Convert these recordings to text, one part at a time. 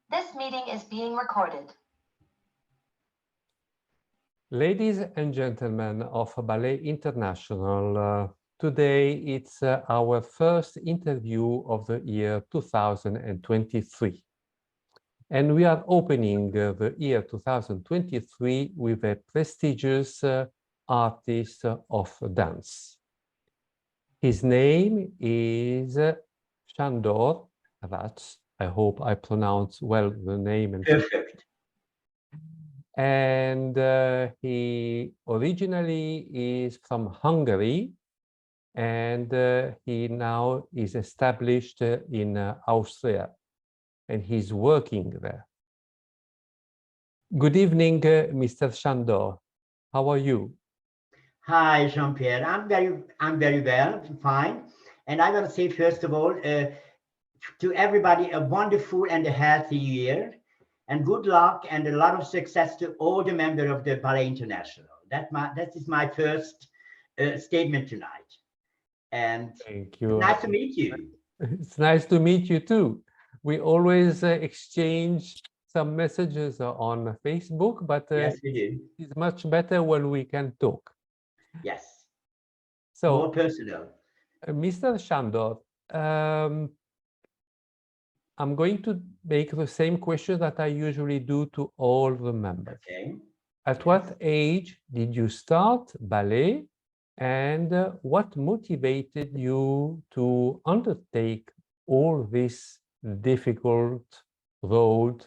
This meeting is being recorded. Ladies and gentlemen of Ballet International, today it's our first interview of the year 2023. And we are opening the year 2023 with a prestigious artist of dance. His name is Sándor Rácz. I hope I pronounce well the name. Perfect. And he originally is from Hungary, and he now is established in Austria, and he's working there. Good evening, Mr. Sándor. How are you? Hi, Jean-Pierre. I'm very well, fine. And I want to say, first of all, to everybody, a wonderful and a healthy year, and good luck and a lot of success to all the members of the Ballet International. That is my first statement tonight. And thank you. Nice to meet you. It's nice to meet you too. We always exchange some messages on Facebook, but yes, we do. It's much better when we can talk. Yes. So, more personal. Mr. Sándor, I'm going to make the same question that I usually do to all the members. Okay. At what age did you start ballet, and what motivated you to undertake all this difficult road,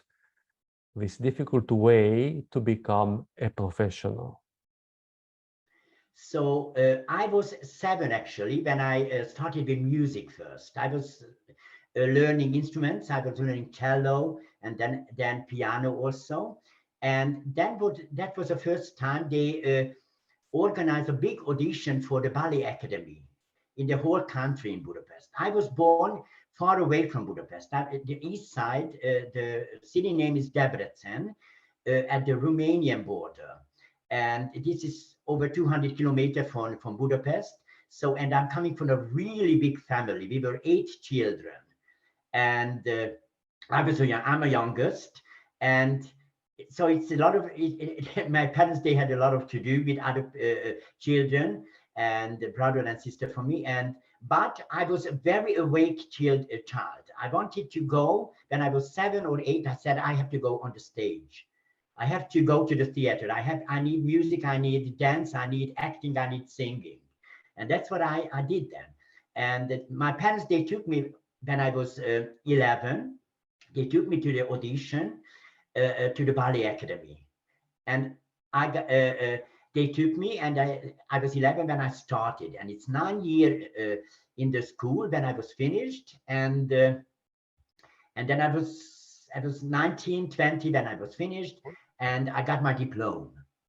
this difficult way to become a professional? So I was 7 actually when I started with music first. I was learning instruments. I was learning cello and then piano also. And that was the first time they organized a big audition for the Ballet Academy in the whole country in Budapest. I was born far away from Budapest, the east side. The city name is Debrecen, at the Romanian border. And this is over 200 kilometers from Budapest. So, and I'm coming from a really big family. We were 8 children. And I'm a youngest. And so it's a lot of, my parents, they had a lot of to do with other children and brother and sister for me. But I was a very awake child. I wanted to go, when I was 7 or 8, I said, I have to go on the stage. I have to go to the theater. I need music, I need dance, I need acting, I need singing. And that's what I did then. And my parents, they took me, when I was 11, they took me to the audition to the Ballet Academy. And they took me, and I was 11 when I started. And it's 9 years in the school when I was finished. And then I was 19, 20 when I was finished. And I got my diploma.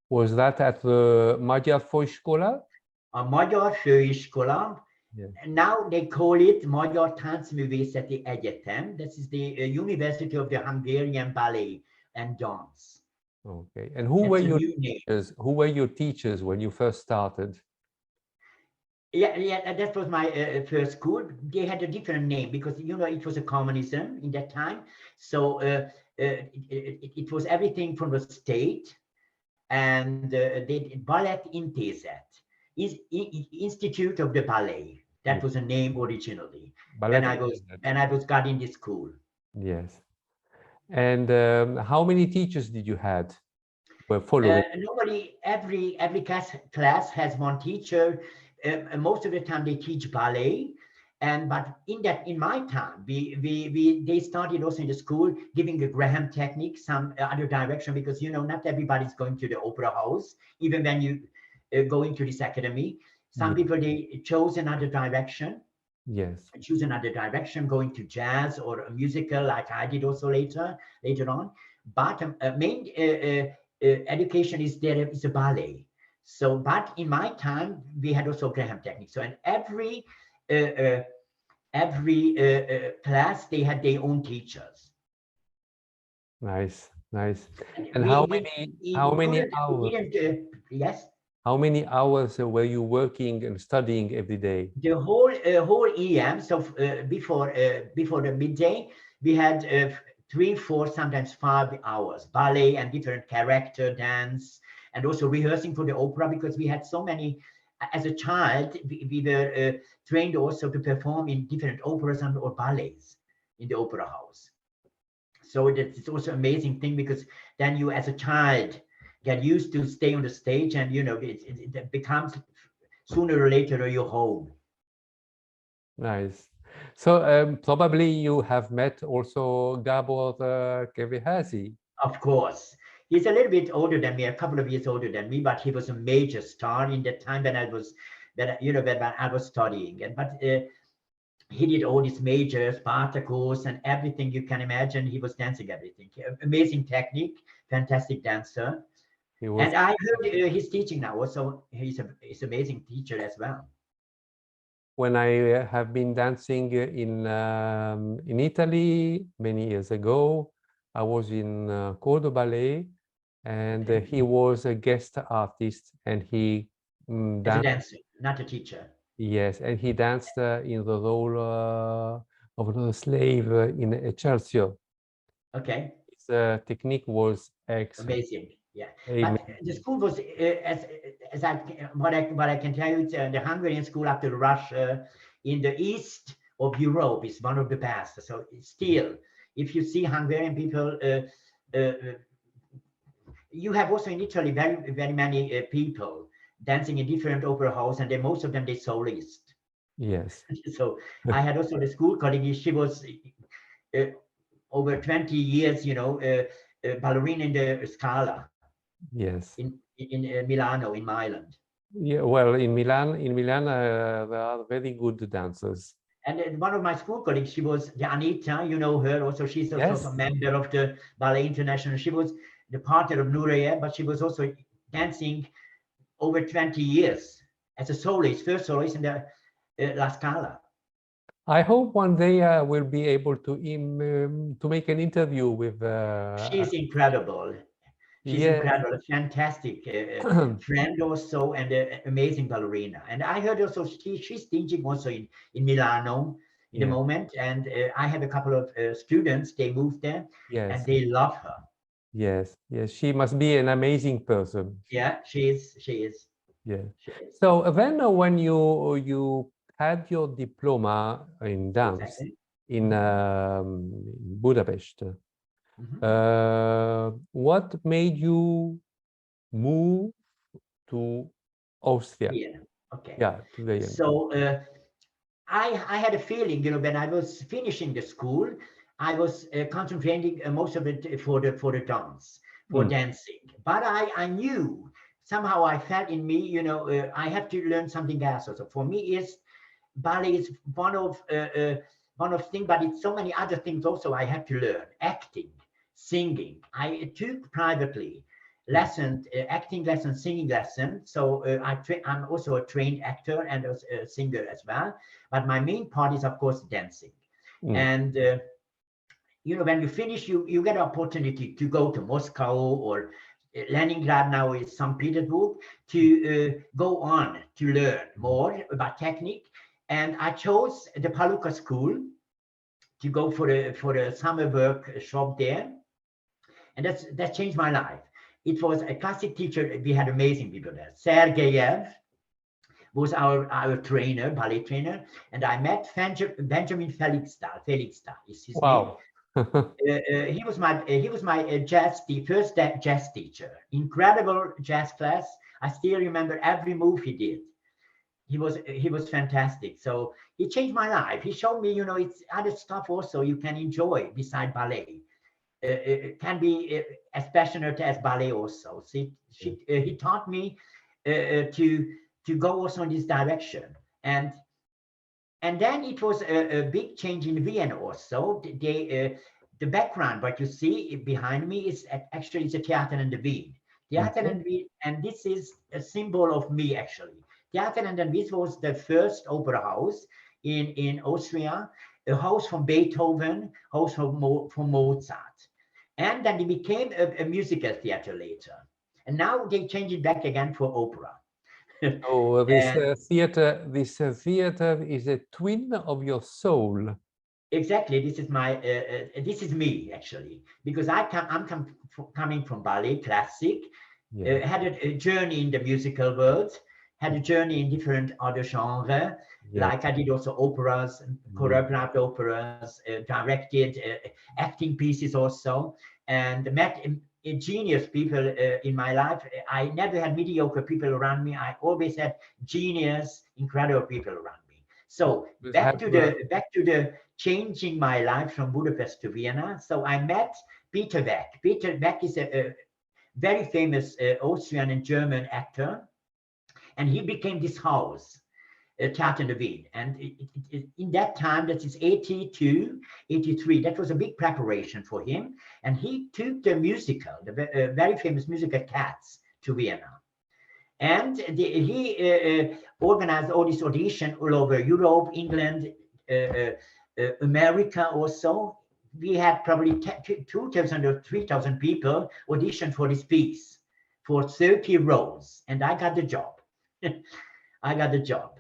Was that at the Magyar Főiskola? A Magyar Főiskola. Yeah. And now they call it Magyar Művészeti Egyetem. This is the University of the Hungarian Ballet and Dance. Okay. And who were your teachers? Who were your teachers when you first started? Yeah, that was my first school. They had a different name because, you know, it was a communism in that time. So it was everything from the state, and the Ballet Intézet is Institute of the Ballet. That was a name originally. When I was got in this school. Yes. And how many teachers did you had? Nobody. Every class has one teacher. Most of the time they teach ballet. But in my time, they started also in the school giving a Graham technique, some other direction, because, you know, not everybody's going to the opera house, even when you go into this academy. Some people, they chose another direction. Yes. Choose another direction, going to jazz or a musical, like I did also later on. But main education is there is a ballet. So, but in my time, we had also Graham technique. So, in every class, they had their own teachers. Nice. And how many hours? Yes. How many hours were you working and studying every day? The whole EM. So before the midday, we had 3, 4, sometimes 5 hours, ballet and different character dance, and also rehearsing for the opera, because we had so many. As a child, we were trained also to perform in different operas or ballets in the opera house. So it's also an amazing thing, because then you as a child get used to stay on the stage, and it becomes sooner or later your home. Nice. So probably you have met also Gábor Kevéházy. Of course. He's a little bit older than me, a couple of years older than me, but he was a major star in the time when I was studying. But he did all these major Spartacus and everything you can imagine. He was dancing everything. Amazing technique, fantastic dancer. And I heard he's teaching now also. He's an amazing teacher as well. When I have been dancing in Italy many years ago, I was in Corps de Ballet, and he was a guest artist, and he danced. As a dancer, not a teacher. Yes, and he danced in the role of the slave in Excelsior. Okay. His technique was excellent. Amazing. Yeah. But the school was, what I can tell you, the Hungarian school after Russia in the east of Europe is one of the best. So still, if you see Hungarian people, you have also in Italy very, very many people dancing in different opera house, and then most of them they soloist. Yes. So I had also the school colleague. She was over 20 years, ballerina in the Scala. Yes. In Milano, in Milan. Yeah. Well, in Milan, there are very good dancers. And one of my school colleagues, she was the Anita. You know her also. She's also a member of the Ballet International. She was the partner of Nureyev, but she was also dancing over 20 years as a soloist, first soloist in the La Scala. I hope one day I will be able to make an interview with. She's incredible. She's incredible, a fantastic friend also, and an amazing ballerina. And I heard also she's teaching also in Milano in the moment. And I have a couple of students, they moved there, and they love her. Yes, she must be an amazing person. Yeah, she is. Yeah. So then when you had your diploma in dance in Budapest, what made you move to Austria? Yeah. Okay. Yeah, to Vienna. So I had a feeling, when I was finishing the school, I was concentrating most of it for the dance, for dancing. But I knew, somehow I felt in me, I have to learn something else. Also, for me, ballet is one of things, but it's so many other things also I have to learn. Acting, singing. I took privately lessons, acting lessons, singing lessons. So I'm also a trained actor and a singer as well. But my main part is, of course, dancing. And when you finish, you get an opportunity to go to Moscow or Leningrad, now is St. Petersburg, to go on to learn more about technique. And I chose the Palukka school to go for a summer workshop there. And that changed my life. It was a classic teacher. We had amazing people there. Sergeyev was our trainer, ballet trainer. And I met Benjamin Felixstal is his name. He was my first jazz teacher. Incredible jazz class. I still remember every move he did. He was fantastic. So he changed my life. He showed me, it's other stuff also you can enjoy beside ballet. It can be as passionate as ballet also. So he taught me to go also in this direction. And then it was a big change in Wien also. The background, what you see behind me is actually it's a Theater an der Wien. Theater an der Wien, and this is a symbol of me actually. Theater an der Wien was the first opera house in Austria, a house from Beethoven, house from Mozart. And then it became a musical theater later. And now they changed it back again for opera. Oh, this theater is a twin of your soul. Exactly. This is my. This is me actually, because I'm coming from ballet, classic. Yeah. Had a journey in the musical world. Had a journey in different other genres. Yeah. Like I did also operas, choreographed operas, directed acting pieces also, and met genius people in my life. I never had mediocre people around me. I always had genius, incredible people around me. So back to the changing my life from Budapest to Vienna. So I met Peter Weck. Peter Weck is a very famous Austrian and German actor, and he became this house. Theater in the Wien. And in that time, that is 82, 83, that was a big preparation for him. And he took the musical, the very famous musical Cats, to Vienna. And he organized all this audition all over Europe, England, America also. We had probably 2,000 or 3,000 people audition for this piece for 30 roles. And I got the job. I got the job.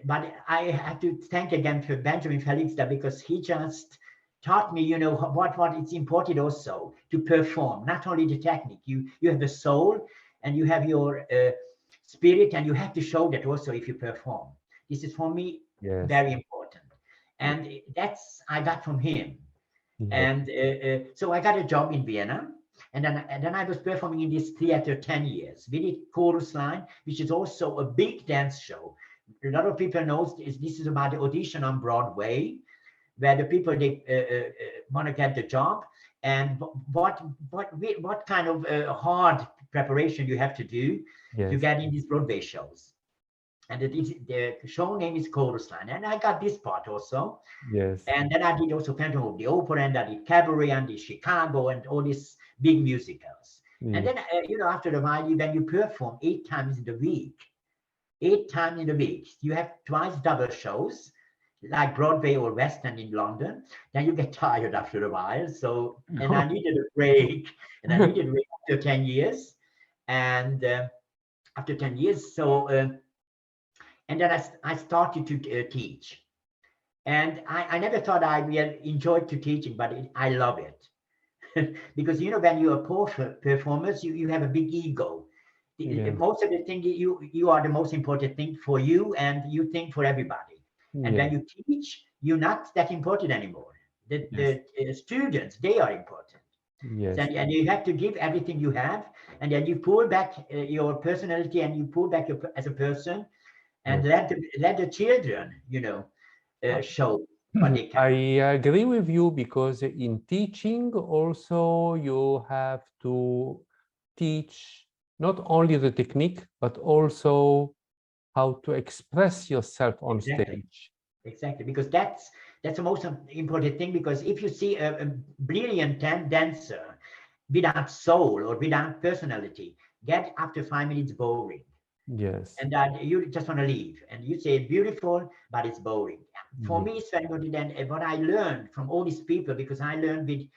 But I have to thank again for Benjamin Felix because he just taught me, you know, what it's important also to perform, not only the technique. You have the soul and you have your spirit, and you have to show that also if you perform. This is for me very important, and that's I got from him. And so I got a job in Vienna. And then I was performing in this theater 10 years. We did Chorus Line, which is also a big dance show. A lot of people know this is about the audition on Broadway, where the people they want to get the job, and what kind of hard preparation you have to do to get in these Broadway shows. And the show name is Chorus Line, and I got this part also. Yes. And then I did also Phantom of the Opera, and I did Cabaret, and did Chicago, and all these big musicals. And then you know, after a while, when you perform 8 times in the week, you have twice double shows, like Broadway or West End in London. Then you get tired after a while. So, and I needed a break, and I needed a break after 10 years, and after 10 years, so. And then I started to teach. And I never thought I would enjoy to teaching, but I love it. Because, you know, when you're a performer, you have a big ego. Most of the thing, you are the most important thing for you, and you think for everybody. And when you teach, you're not that important anymore. The students, they are important. Yes. And you have to give everything you have, and then you pull back your personality, and you pull back as a person. And let the children, you know, show what they can. I agree with you, because in teaching also you have to teach not only the technique, but also how to express yourself on stage. Exactly, because that's the most important thing. Because if you see a brilliant dancer without soul or without personality, get after 5 minutes boring. Yes. And you just want to leave, and you say beautiful, but it's boring. For me, it's very important. And what I learned from all these people, because I learned with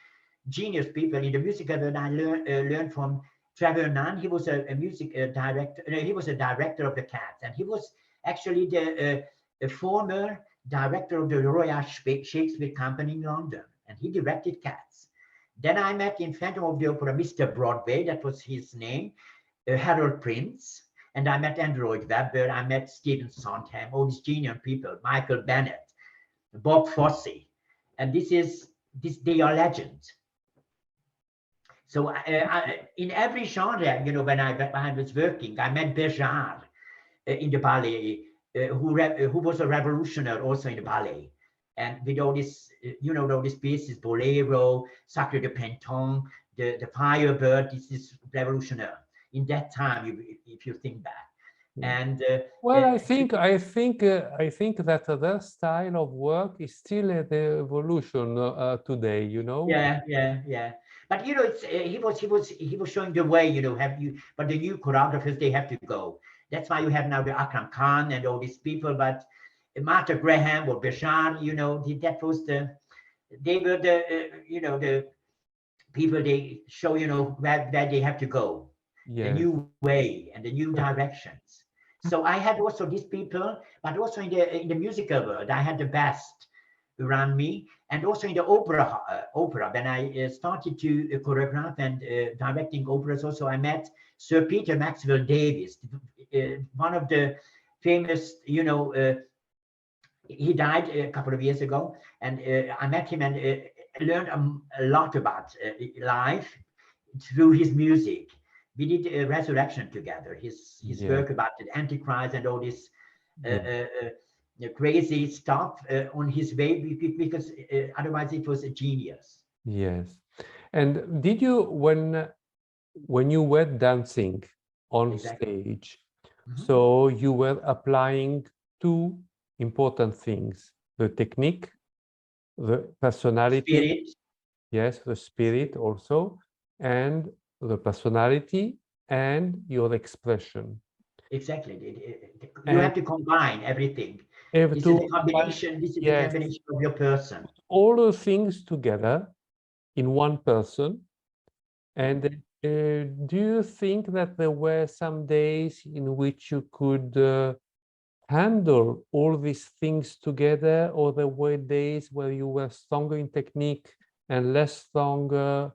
genius people in the musical world, I learned from Trevor Nunn. He was a music director. He was a director of the Cats, and he was actually the former director of the Royal Shakespeare Company in London, and he directed Cats. Then I met in Phantom of the Opera Mr. Broadway, that was his name, Harold Prince. And I met Andrew Lloyd Webber, I met Stephen Sondheim, all these genius people, Michael Bennett, Bob Fosse. And they are legends. So in every genre, you know, when I was working, I met Béjart in the ballet, who was a revolutionary also in the ballet. And with all this, you know, all these pieces, Bolero, Sacre de Printemps, the Firebird, this is revolutionary. In that time, if you think back, and well, I think that their style of work is still the evolution today. You know. Yeah. But you know, he was showing the way. You know, but the new choreographers, they have to go. That's why you have now the Akram Khan and all these people. But Martha Graham or Béjart, you know, they were the people. They show, you know, where they have to go. The new way and the new directions. So I had also these people, but also in the musical world, I had the best around me, and also in the opera. When I started to choreograph and directing operas, also I met Sir Peter Maxwell Davies, one of the famous, he died a couple of years ago, and I met him and learned a lot about life through his music. We did Resurrection together, his work about the Antichrist and all this crazy stuff on his way, because otherwise it was a genius. Yes. And did you, when you were dancing on stage, so you were applying two important things: the technique, the personality, Spirit. Yes, the spirit also, and the personality and your expression. Exactly. You have to combine everything. This is a combination. This is the combination of your person. All the things together in one person. And do you think that there were some days in which you could handle all these things together, or there were days where you were stronger in technique and less stronger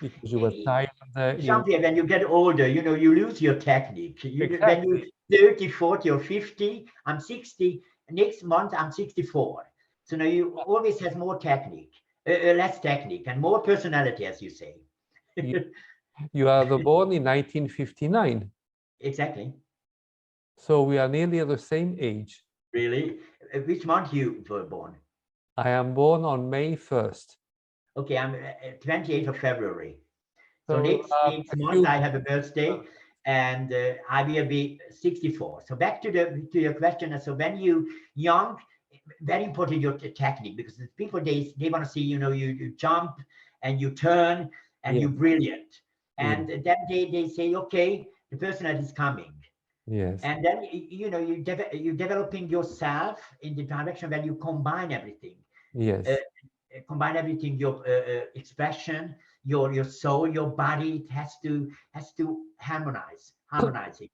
because you were tired? Jean-Pierre, when you get older, you lose your technique. When you're 30, 40, or 50, I'm 60. Next month, I'm 64. So now you always have more technique, less technique, and more personality, as you say. You are born in 1959. Exactly. So we are nearly the same age. Really? Which month you were born? I am born on May 1st. Okay, I'm 28th of February. So next month I have a birthday, and I will be 64. So back to your question. So when you young, very important your technique, because the people they want to see you jump and you turn and you're brilliant, and then they say, okay, the personality is coming. Yes. And then you're developing yourself in the direction when you combine everything. Yes. Combine everything, your expression, your soul, your body. It has to harmonize it.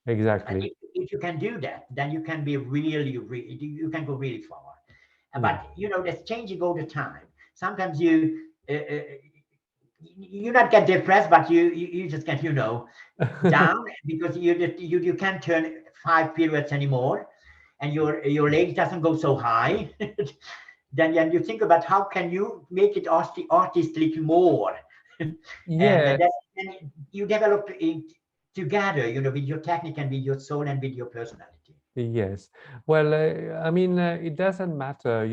Exactly. If you can do that, then you can be you can go really far. But that's changing all the time. Sometimes you not get depressed, but you just get down because you can't turn 5 pirouettes anymore, and your leg doesn't go so high. Then you think about how can you make it artistic more. Yeah. And you develop it together, with your technique and with your soul and with your personality. Yes. Well, I mean, it doesn't matter,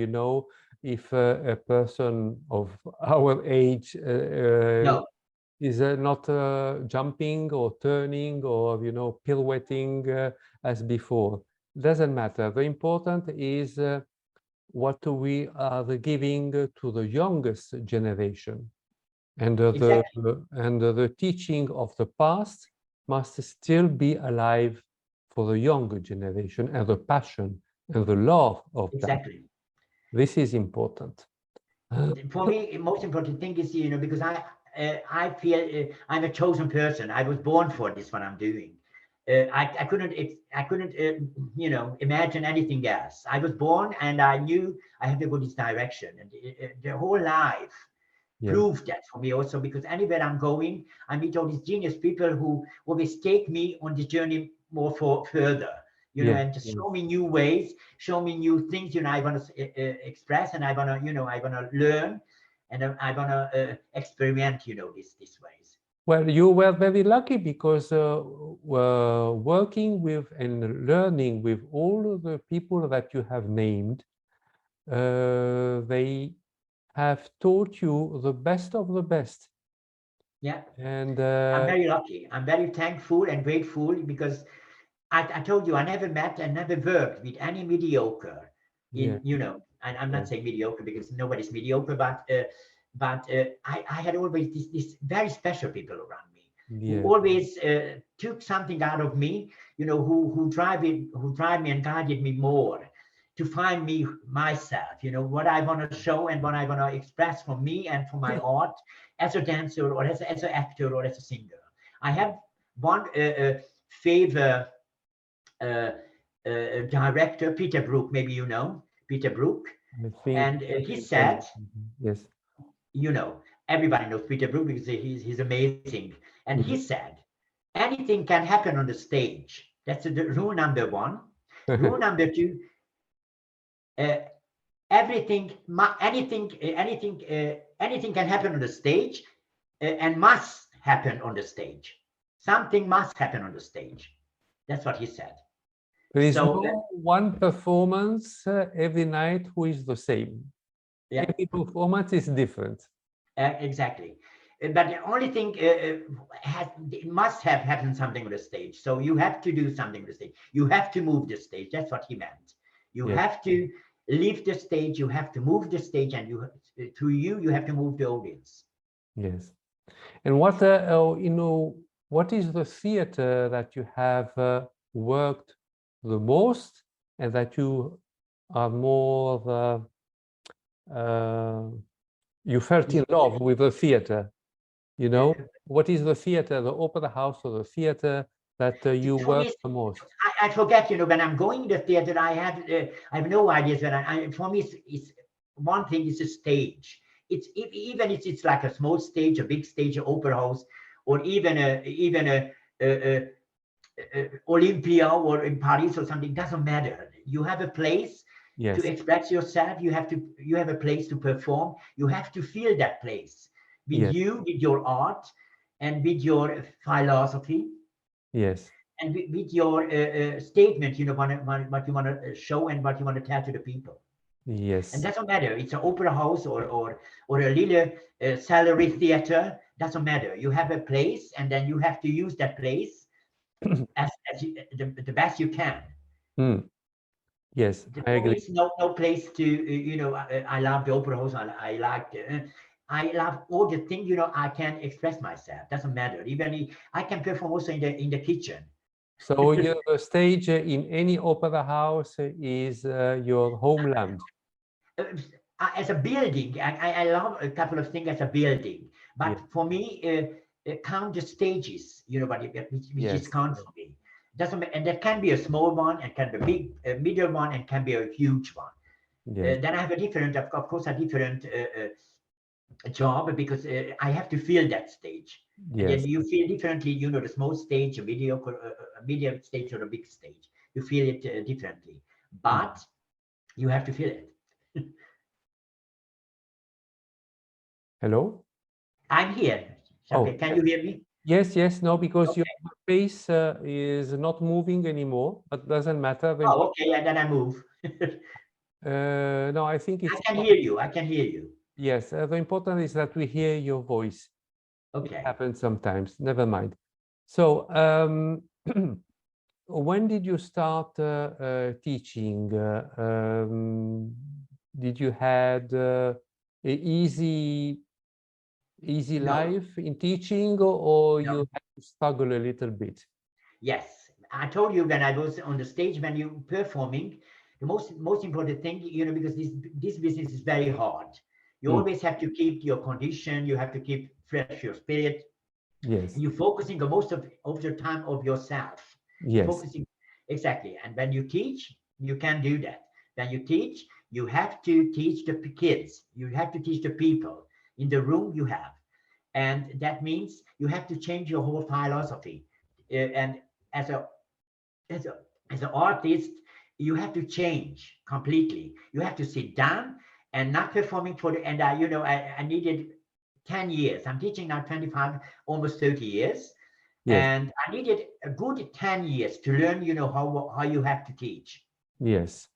if a person of our age No. is not jumping or turning or, pirouetting as before. Doesn't matter. The important is what we are giving to the youngest generation. And the teaching of the past must still be alive for the younger generation, and the passion and the love of that. This is important. For me, the most important thing is, because I feel I'm a chosen person. I was born for this, what I'm doing. I couldn't imagine anything else. I was born and I knew I had to go this direction, and the whole life proved that for me also, because anywhere I'm going, I meet all these genius people who always take me on the journey more further, and just show me new ways, show me new things, I want to express, and I want to learn, and I want to experiment, these ways. Well, you were very lucky, because working with and learning with all of the people that you have named, they have taught you the best of the best. Yeah. And I'm very lucky. I'm very thankful and grateful, because I told you I never met and never worked with any mediocre. I'm not saying mediocre because nobody's mediocre, but I had always these very special people around me who always took something out of me, who drive me and guided me more to find me myself, what I want to show and what I want to express from me and from my art as a dancer or as an actor or as a singer. I have one favorite director, Peter Brook, maybe Peter Brook. I think And he said, yes. you know, everybody knows Peter Brook because he's amazing. And he said, anything can happen on the stage. That's the rule number one. Rule number two, anything can happen on the stage and must happen on the stage. Something must happen on the stage. That's what he said. There is So, no one performance every night who is the same. Yeah. Every performance is different. Exactly. But the only thing it must have happened something on the stage. So you have to do something on the stage. You have to move the stage. That's what he meant. You Yes. have to leave the stage. You have to move the stage, and through you have to move the audience. Yes. And what you know, what is the theater that you have worked the most and that you are more you felt in love with the theater? You know, what is the theater, the opera house or the theater that you For me, work the most? I forget, you know, when I'm going to the theater, I have no ideas. When for me, it's one thing is a stage. It's even if it's like a small stage, a big stage, an opera house, or even a Olympia or in Paris or something. Doesn't matter. You have a place Yes. to express yourself. You have a place to perform. You have to feel that place with Yes. you, with your art, and with your philosophy. Yes. And with your statement, you know, what you want to show and what you want to tell to the people. Yes. And doesn't matter. It's an opera house or a little salary theater. Doesn't matter. You have a place, and then you have to use that place as the best you can. Yes, I agree. It's no place to, you know, I love the opera house. I love all the things, you know, I can express myself. Doesn't matter. Even I can perform also in the kitchen. So the stage in any opera house is your homeland. As a building, I love a couple of things as a building, but for me, count the stages, you know, which is count for me. Doesn't, and that can be a small one, and can be a big, a middle one, and can be a huge one. Yes. Then I have a different, of course, a different job, because I have to feel that stage. And then you feel differently, you know, the small stage, a medium stage, or a big stage. You feel it differently, but you have to feel it. Hello? I'm here. Okay, can you hear me? Yes, yes, no, because your face is not moving anymore, but doesn't matter. Oh, okay, and then I move. No, I think it's. I can hear you. I can hear you. Yes, the important is that we hear your voice. Okay. It happens sometimes. Never mind. So, when did you start teaching? Did you had a easy life in teaching, or you had to struggle a little bit? Yes, I told you when I was on the stage, when you're performing, the most important thing, you know, because this business is very hard. You always have to keep your condition. You have to keep fresh your spirit. Yes. And you're focusing the most of the time of yourself. Yes. Focusing, exactly. And when you teach, you can do that. When you teach, you have to teach the kids. You have to teach the people in the room you have. And that means you have to change your whole philosophy. And as an artist, you have to change completely. You have to sit down and not performing for the, and I needed 10 years. I'm teaching now 25, almost 30 years. Yes. And I needed a good 10 years to learn, you know, how you have to teach. Yes.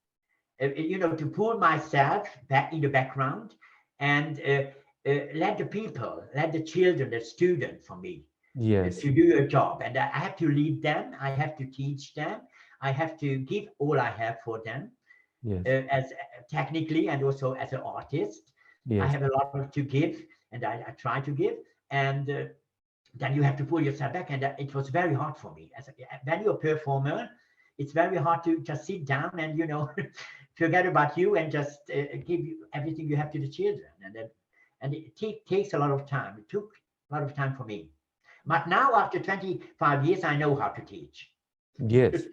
You know, to pull myself back in the background and let the people, let the children, the students for me, yes, to do a job. And I have to lead them. I have to teach them. I have to give all I have for them, yes, as technically and also as an artist. yes. I have a lot to give, and I try to give. And then you have to pull yourself back. And it was very hard for me. When you're a performer, it's very hard to just sit down and, you know, forget about you and just give everything you have to the children. And it takes a lot of time. It took a lot of time for me. But now, after 25 years, I know how to teach. Yes.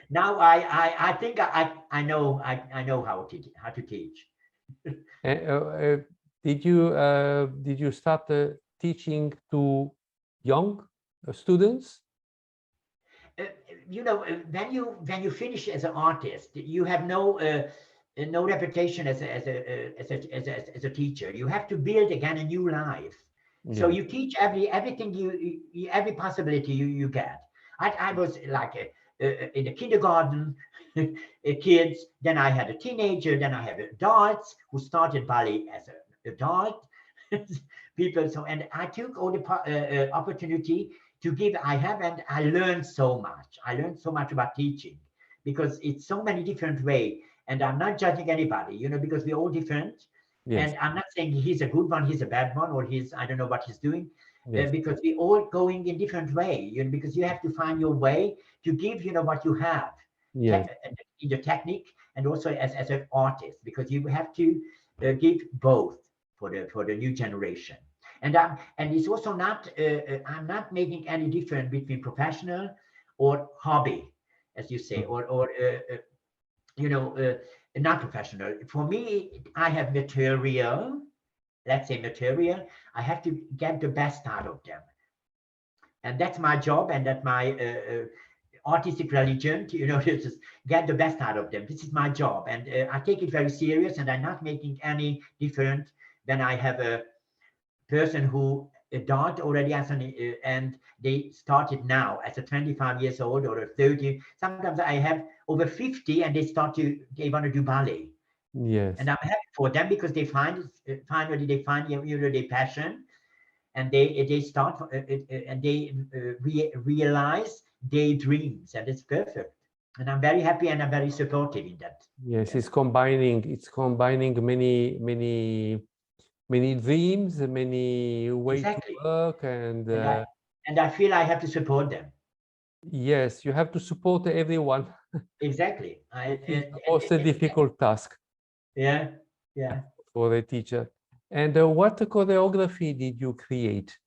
Now I think I know how to teach. Did you start teaching to young students? You know, when you finish as an artist, you have no reputation as a teacher. You have to build again a new life. So you teach everything every possibility you get. I was like in the kindergarten kids, then I had a teenager, then I had adults who started ballet as an adult people. So, and I took all the opportunity to give and I learned so much. I learned so much about teaching because it's so many different ways. And I'm not judging anybody, you know, because we're all different. Yes. And I'm not saying he's a good one, he's a bad one, or I don't know what he's doing, Yes. because we're all going in different way, you know, because you have to find your way to give, you know, what you have Yes. in the technique and also as an artist, because you have to give both for the new generation. And it's also not, I'm not making any difference between professional or hobby, as you say, or you know, not professional. For me, I have material, let's say material, I have to get the best out of them. And that's my job, and that's my artistic religion, you know, to just get the best out of them. This is my job, and I take it very serious, and I'm not making any different than I have a person who adult already as and they started now as a 25 years old or a 30. Sometimes I have over 50 and they want to do ballet. Yes. And I'm happy for them because they finally they find, you know, their passion, and they start and they realize their dreams, and it's perfect. And I'm very happy and I'm very supportive in that. Yes, it's combining many dreams, many ways Exactly. to work, and I feel I have to support them. yes, you have to support everyone. Exactly. It's also a difficult task. Yeah. For a teacher. And what choreography did you create?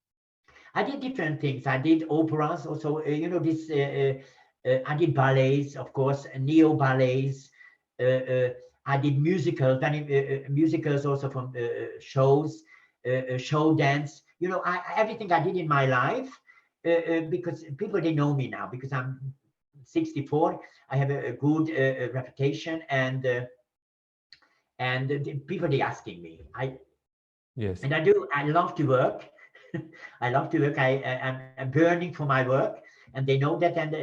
I did different things. I did operas also, you know, this, I did ballets, of course, neo ballets. I did musicals, musicals also from shows, show dance. You know, everything I did in my life, because people, they know me now because I'm 64. I have a good reputation, and the people, they asking me. Yes. And I love to work. I love to work. I'm burning for my work, and they know that. And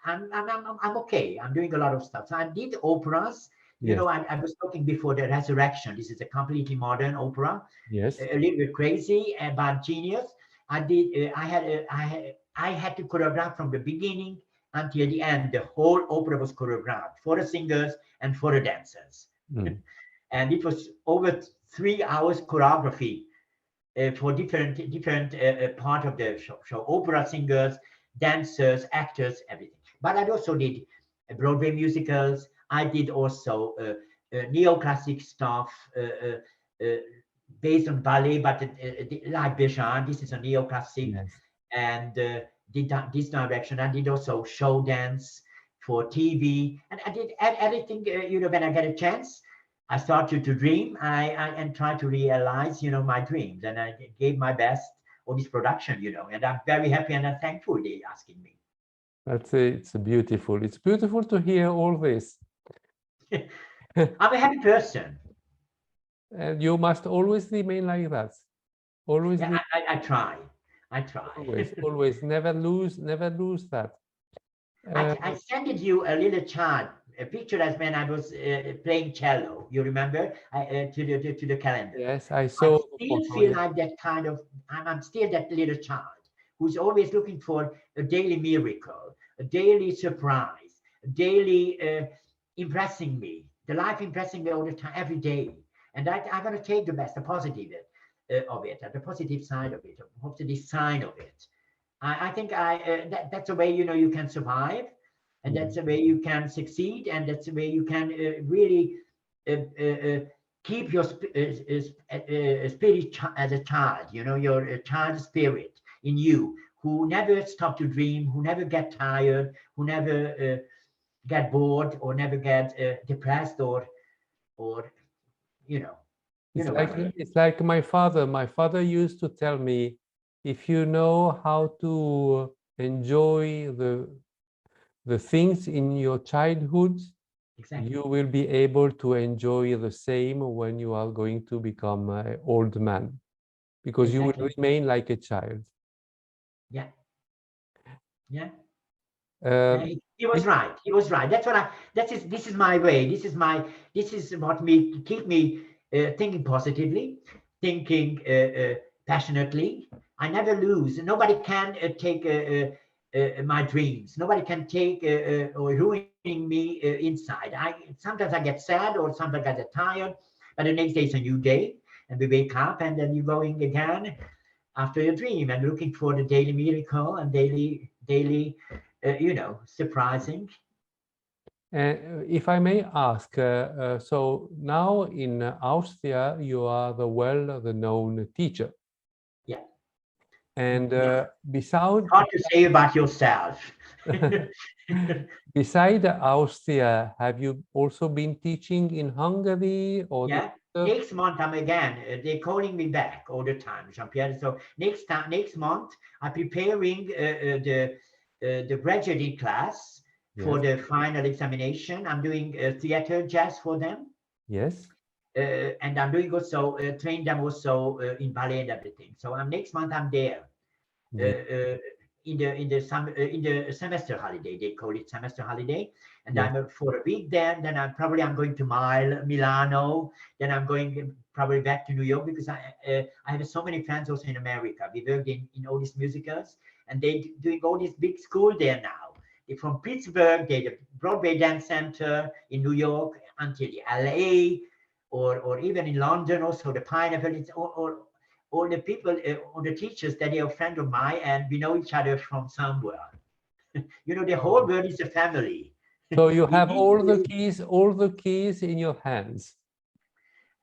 I'm okay. I'm doing a lot of stuff. So I did operas. You Yes. know, I was talking before the Resurrection. This is a completely modern opera. Yes. A little bit crazy, but genius. I did. I had to choreograph from the beginning until the end. The whole opera was choreographed for the singers and for the dancers, and it was over 3 hours choreography. For different part of the show, opera singers, dancers, actors, everything. But I also did Broadway musicals. I did also neoclassic stuff based on ballet, but like Béjart, this is a neoclassic. Yes. And did this direction. I did also show dance for TV, and I did everything. You know, when I get a chance, I started to dream and try to realize, you know, my dreams, and I gave my best on this production, you know, and I'm very happy and I'm thankful they asking me. It's beautiful. It's beautiful to hear all this. I'm a happy person. And you must always remain like that. Always. Yeah, I try. Always. Never lose that. I sent you a little chart, a picture as when I was playing cello. You remember? To the calendar. Yes, I saw. I still feel like that kind of. I'm still that little child who's always looking for a daily miracle, a daily surprise, a daily impressing me. The life impressing me all the time, every day. And I'm going to take the best, the positive of it, the positive side of it, the positive sign of it. I think that's a way, you know, you can survive, and that's a way you can succeed, and that's a way you can really keep your spirit as a child, you know, your child spirit in you, who never stop to dream, who never get tired, who never get bored or never get depressed or you know. It's like my father. My father used to tell me, if you know how to enjoy the things in your childhood, Exactly. you will be able to enjoy the same when you are going to become an old man, because you will remain like a child. Yeah. Yeah. Um, He was right. He was right. That's what this is my way. This is what keep me thinking positively, thinking passionately. I never lose. Nobody can take my dreams. Nobody can take or ruining me inside. Sometimes I get sad, or sometimes I get tired, but the next day is a new day, and we wake up, and then you're going again after your dream and looking for the daily miracle and daily surprising. If I may ask, so now in Austria, you are the well-known teacher. Yeah. And besides, hard to say about yourself. Beside Austria, have you also been teaching in Hungary or? Yeah. Next month I'm again. They're calling me back all the time, Jean-Pierre. So next month I'm preparing the graduating class for the final examination. I'm doing theater jazz for them. Yes. And I'm doing also train them also in ballet and everything. So next month I'm there. In the semester holiday, they call it semester holiday, and I'm for a week there. Then I'm going to Milano. Then I'm going probably back to New York, because I have so many friends also in America. We worked in all these musicals, and they doing all this big school there now. They're from Pittsburgh, they the Broadway Dance Center in New York, until the LA, or even in London also the Pineapple. It's all the people, all the teachers that they are a friend of mine, and we know each other from somewhere. The whole world is a family. So you have all the keys in your hands.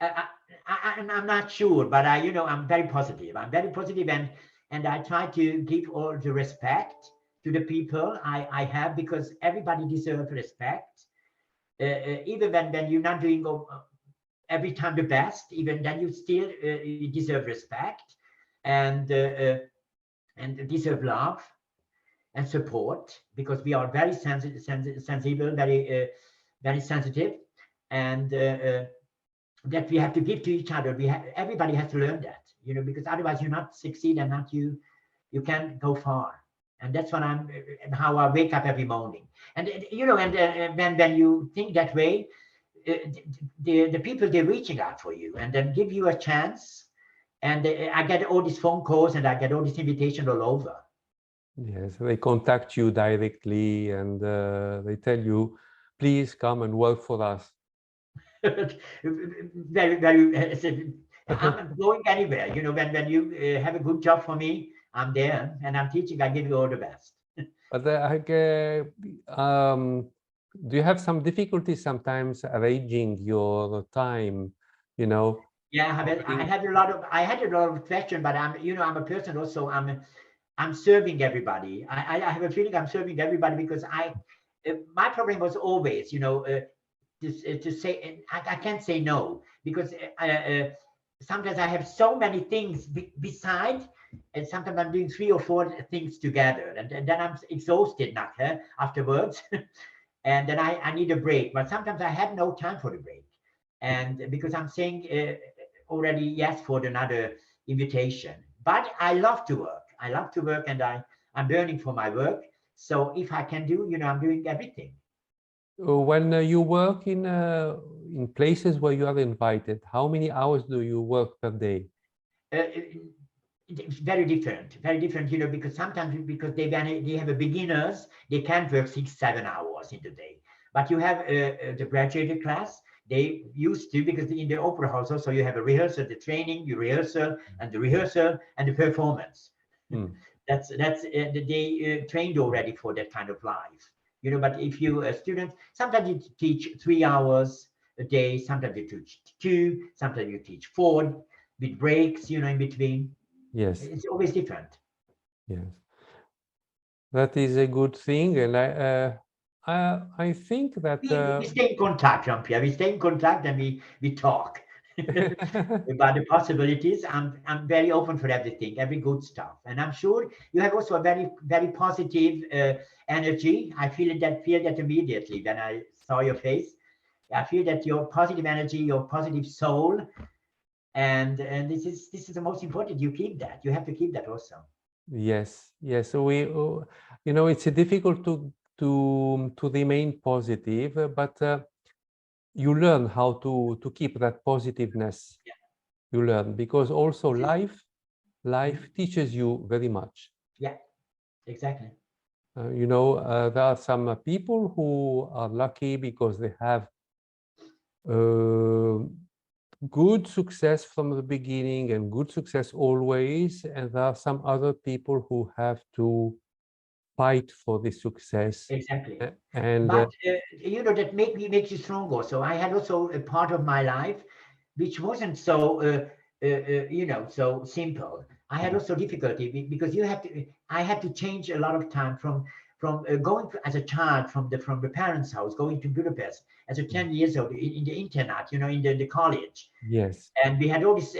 I'm not sure, but I'm very positive. I'm very positive, and I try to give all the respect to the people I have, because everybody deserves respect. Even when you're not doing every time the best, even then you still you deserve respect, and deserve love and support, because we are very sensible, very sensitive, and that we have to give to each other. Everybody has to learn that, because otherwise you not succeed, and you can't go far. And that's what how I wake up every morning. And when you think that way, the people, they're reaching out for you and then give you a chance. And I get all these phone calls, and I get all this invitation all over. Yes, they contact you directly, and they tell you, please come and work for us. Very, very. I'm going anywhere. When you have a good job for me, I'm there, and I'm teaching. I give you all the best. But do you have some difficulty sometimes arranging your time? Yeah, I had a lot of questions, but I'm a person also. I'm serving everybody. I have a feeling I'm serving everybody, because my problem was always, to say, I can't say no, because sometimes I have so many things beside, and sometimes I'm doing 3 or 4 things together, and then I'm exhausted afterwards, and then I need a break. But sometimes I have no time for the break, and because I'm saying already yes for another invitation. But I love to work. And I'm burning for my work. So if I can do, I'm doing everything. When you work in places where you are invited, how many hours do you work per day? It's very different, because sometimes, because they have a beginners, they can't work 6-7 hours in the day. But you have the graduated class, they used to, because in the opera house also you have a rehearsal, the training, you rehearsal, and the rehearsal and the performance. That's they trained already for that kind of life. But if you a student, sometimes you teach 3 hours a day, sometimes you teach 2, sometimes you teach 4 with breaks, in between. Yes, it's always different. Yes. That is a good thing, and I think that we stay in contact, Jean-Pierre. We stay in contact and we talk about the possibilities. I'm very open for everything, every good stuff, and I'm sure you have also a very positive energy. I feel that immediately when I saw your face. I feel that your positive energy, your positive soul, and this is the most important. You keep that. You have to keep that also. Yes, yes. So it's difficult to remain positive, but you learn how to keep that positiveness. Yeah. You learn, because also life teaches you very much. Yeah, exactly. There are some people who are lucky because they have good success from the beginning and good success always, and there are some other people who have to fight for this success. Exactly. And but that makes you stronger. So I had also a part of my life which wasn't so so simple. I had also difficulty because I had to change a lot of time from going as a child from the parents' house, going to Budapest as a 10 years old in the internat, in the college. Yes. And we had all these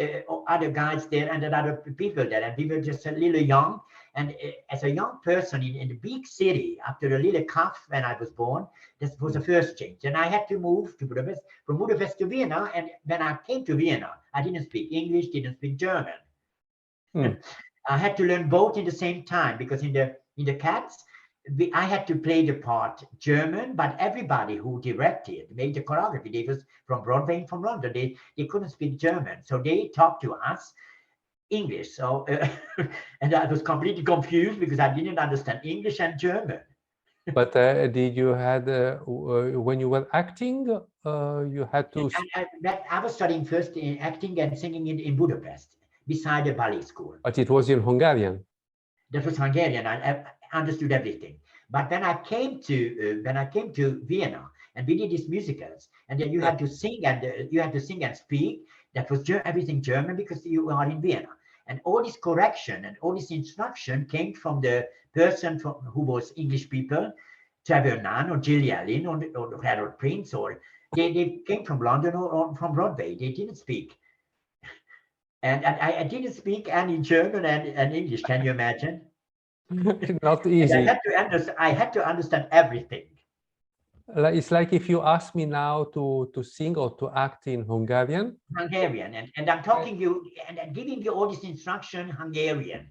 other guys there and other people there, and we were just a little young. And as a young person in the big city, after a little cough when I was born, this was the first change. And I had to move to Budapest, from Budapest to Vienna. And when I came to Vienna, I didn't speak English, didn't speak German. I had to learn both in the same time, because in the Cats, I had to play the part German, but everybody who directed, made the choreography, they was from Broadway and from London. They couldn't speak German, so they talked to us English. So and I was completely confused because I didn't understand English and German. But did you had when you were acting, you had to? I was studying first in acting and singing in Budapest, beside the ballet school. But it was in Hungarian. That was Hungarian. I understood everything. But when I came to Vienna, and we did these musicals, and then you had to sing and speak. That was everything German, because you are in Vienna. And all this correction and all this instruction came from the person who was English people, Trevor Nunn or Jill Yellin or Harold Prince, or they came from London or from Broadway. They didn't speak. And I didn't speak any German and English. Can you imagine? Not easy. I had to understand everything. It's like if you ask me now to sing or to act in Hungarian. Hungarian, and I'm talking you and giving you all this instruction Hungarian.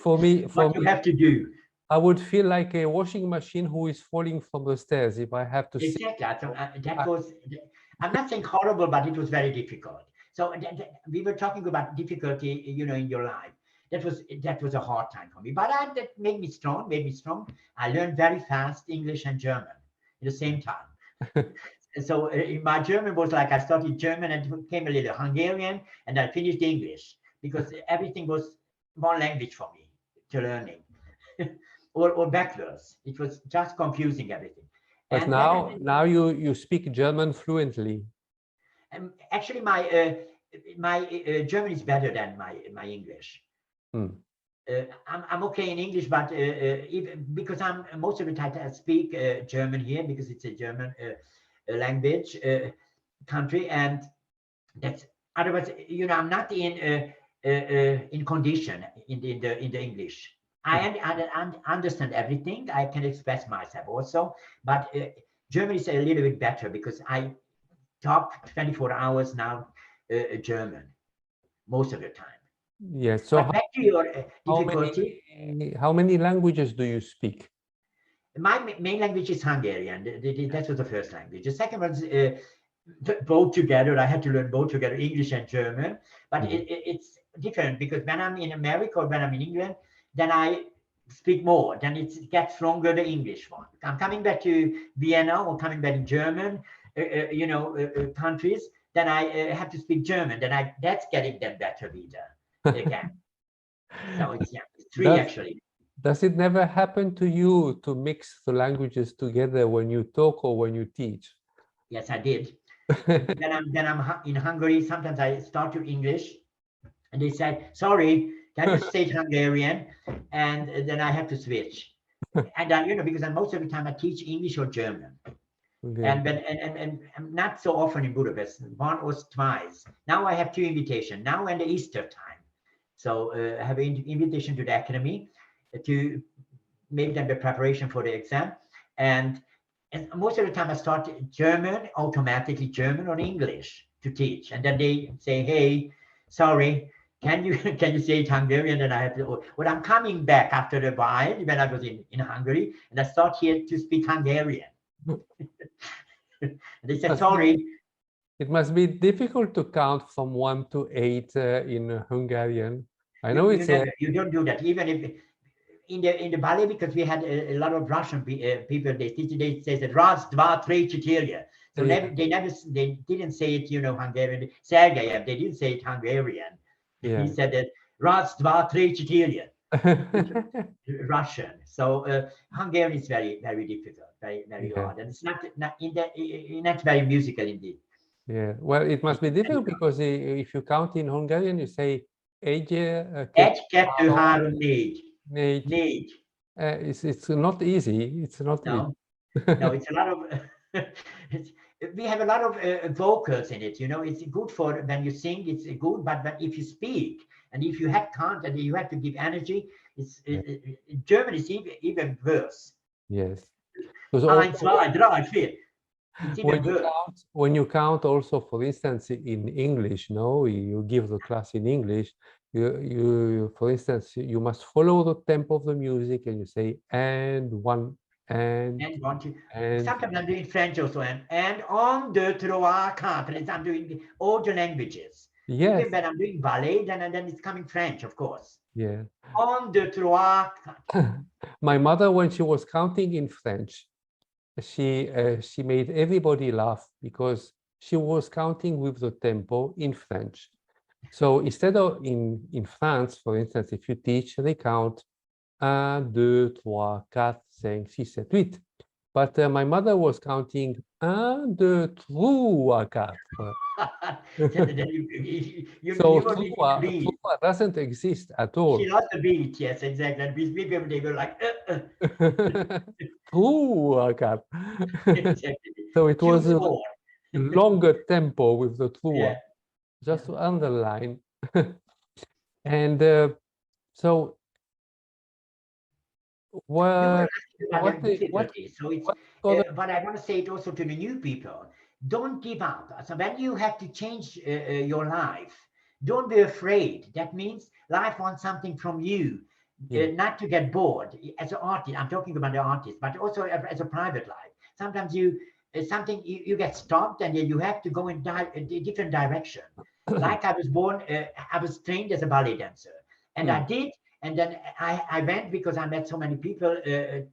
For me, you have to do. I would feel like a washing machine who is falling from the stairs if I have to. Exactly. I'm not saying horrible, but it was very difficult. So we were talking about difficulty, in your life. That was a hard time for me, but that made me strong. I learned very fast English and German at the same time. So my German was like, I started German and became a little Hungarian, and I finished English, because everything was one language for me to learning, or backwards. It was just confusing everything. But now you speak German fluently. Actually, my German is better than my English. I'm okay in English, but even because I'm most of the time I speak German here, because it's a German language country, and that's otherwise I'm not in condition in the English. I understand everything. I can express myself also, but German is a little bit better because I talk 24 hours now German most of the time. Yes. So back to your difficulty. How many languages do you speak? My main language is Hungarian. That was the first language. The second one's both together. I had to learn both together, English and German. But it's different, because when I'm in America or when I'm in England, then I speak more. Then it gets stronger, the English one. I'm coming back to Vienna or coming back in German, countries. Then I have to speak German. Then that's getting them better either. Again. So it's three actually. Does it never happen to you to mix the languages together when you talk or when you teach? Yes, I did. Then I'm in Hungary. Sometimes I start to English, and they say, "Sorry, can you say Hungarian?" And then I have to switch. And you know, because most of the time I teach English or German. Okay. And not so often in Budapest, one or twice. Now I have 2 invitations, now and the Easter time. So I have an invitation to the Academie to make them the preparation for the exam. And most of the time I start German, automatically German or English to teach. And then they say, hey, sorry, can you say it Hungarian? And I have to, well, I'm coming back after a while when I was in Hungary, and I start here to speak Hungarian. They said, sorry. It must be difficult to count from 1 to 8 in Hungarian. I know you don't do that. Even if in the ballet, because we had a lot of Russian people, they say that Rácz, 2, 3, 4. So they didn't say it, you know, Hungarian. Sänger, they didn't say it Hungarian. Yeah. He said that Rácz, 2, 3, 4. Russian. So Hungarian is very, very difficult, very hard, and it's not very musical indeed. Yeah. Well, it must be difficult because if you count in Hungarian, you say egy, 1, 2, 3, 4. 4. It's not easy. It's not No, easy. no, it's a lot of. We have a lot of vocals in it. You know, it's good for when you sing. It's good, but if you speak and if you have content, you have to give energy. It's German is even worse. Yes. 1, 2, 3, 4. When you count also, for instance, in English, no, you give the class in English. You for instance, you must follow the tempo of the music, and you say and 1 and 1, 2. Sometimes I'm doing French also, and 1, 2, 3, 4. I'm doing all the languages. Yes. Even when I'm doing ballet, then it's coming French, of course. Yeah. 1, 2, 3, 4. My mother, when she was counting in French, she made everybody laugh because she was counting with the tempo in French. So instead of in France, for instance, if you teach, they count 1, 2, 3, 4, 5, 6, 7, 8. But my mother was counting 1, 2, 3, 4. So 3 doesn't exist at all. She lost the beat, yes, exactly. And these people, they were like, 3, 4. Exactly. So it was a 4. longer tempo with the 3, Yeah. just to underline. And so what so it's what I want to say it also to the new people: don't give up. So when you have to change your life, don't be afraid. That means life wants something from you. Not to get bored as an artist. I'm talking about the artist, but also as a private life. Sometimes you get stopped and you have to go in a different direction. Like I was born, I was trained as a ballet dancer, and I did. And then I went because I met so many people and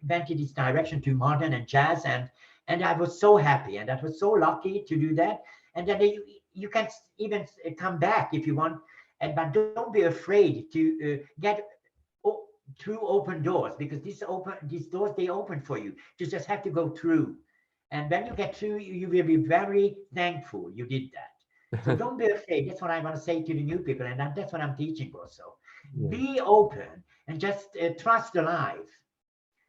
went in this direction to modern and jazz, and I was so happy, and I was so lucky to do that. And then you can even come back if you want, but don't be afraid to get through open doors, because these doors, they open for you. You just have to go through, and when you get through, you will be very thankful you did that. So don't be afraid. That's what I want to say to the new people, and that's what I'm teaching also. Be open and just trust the life.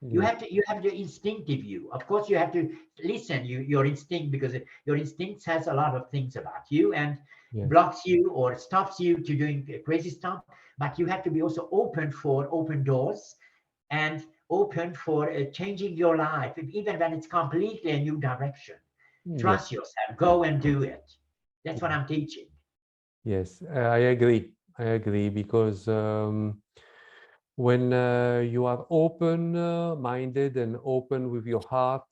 You have the instinctive view. Of course, you have to listen your instinct, because your instinct says a lot of things about you and blocks you or stops you to doing crazy stuff. But you have to be also open for open doors and open for changing your life, even when it's completely a new direction. Trust yourself. Go and do it. That's what I'm teaching. Yes, I agree. I agree, because when you are open-minded and open with your heart,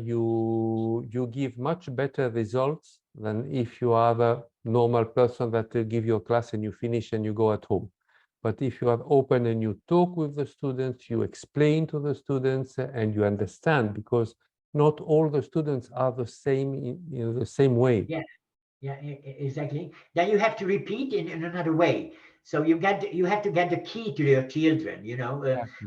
you give much better results than if you are a normal person that give you a class and you finish and you go at home. But if you are open and you talk with the students, you explain to the students and you understand, because not all the students are the same in the same way. Yeah, exactly. Then you have to repeat in another way. So you have to get the key to your children,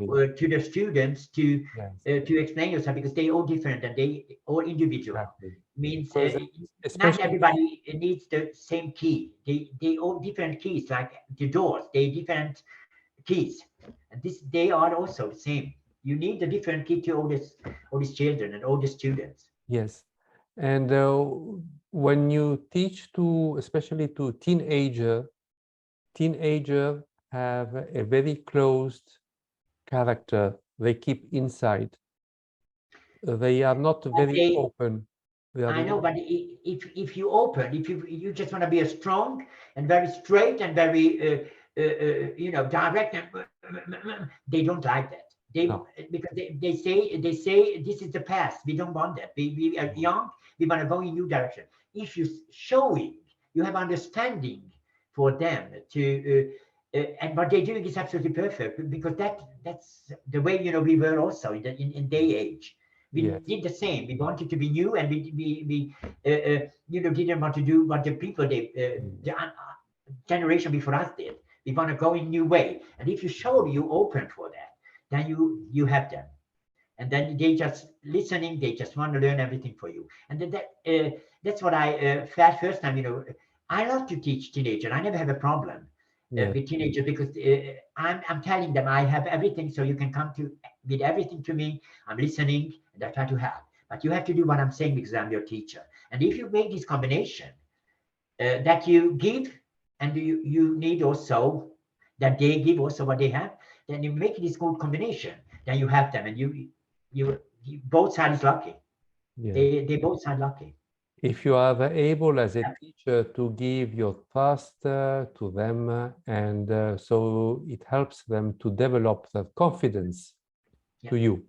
or to the students to explain yourself, because they all different and they all individual. Means not everybody needs the same key. They all different keys, like the doors. They different keys, and they are also the same. You need a different kit to all these children and all the students. Yes. And when you teach to, especially to teenagers have a very closed character. They keep inside. They are not very open. I know, but if you open, if you just want to be a strong and very straight and very direct, they don't like that. Because they say this is the past. We don't want that. We are young. We want to go in new direction. If you showing, you have understanding for them to, and what they're doing is absolutely perfect, because that's the way we were also in their age. We did the same. We wanted to be new, and we didn't want to do what the people the generation before us did. We want to go in new way, and if you show you open for that, then you have them, and then they just listening. They just want to learn everything for you, and that's what I felt first time. I love to teach teenagers. I never have a problem with teenagers, because I'm telling them I have everything, so you can come with everything to me. I'm listening and I try to help, but you have to do what I'm saying because I'm your teacher. And if you make this combination that you give and you need also that they give also what they have, then you make this good combination. Then you have them, and you both sides lucky. They both sides lucky. If you are able as a teacher to give your trust to them, and so it helps them to develop that confidence to you.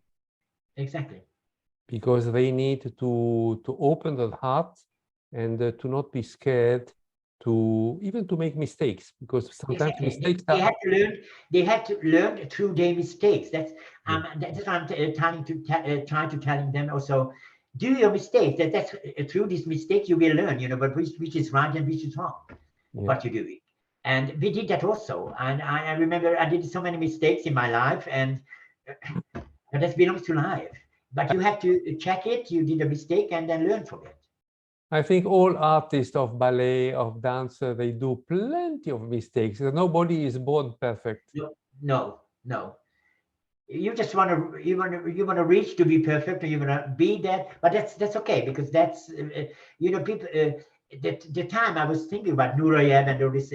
Exactly. Because they need to open their heart and to not be scared to even to make mistakes, because sometimes mistakes they have to learn through their mistakes. That's what I'm trying to telling them also. Do your mistakes. That's through this mistake you will learn, but which is right and which is wrong, what you're doing. And we did that also. And I remember I did so many mistakes in my life, and that belongs to life. But you have to check it. You did a mistake and then learn from it. I think all artists of ballet, of dance, they do plenty of mistakes. Nobody is born perfect. No. You just want to reach to be perfect, or you want to be that, but that's okay, because that's people. The time I was thinking about Nureyev and all these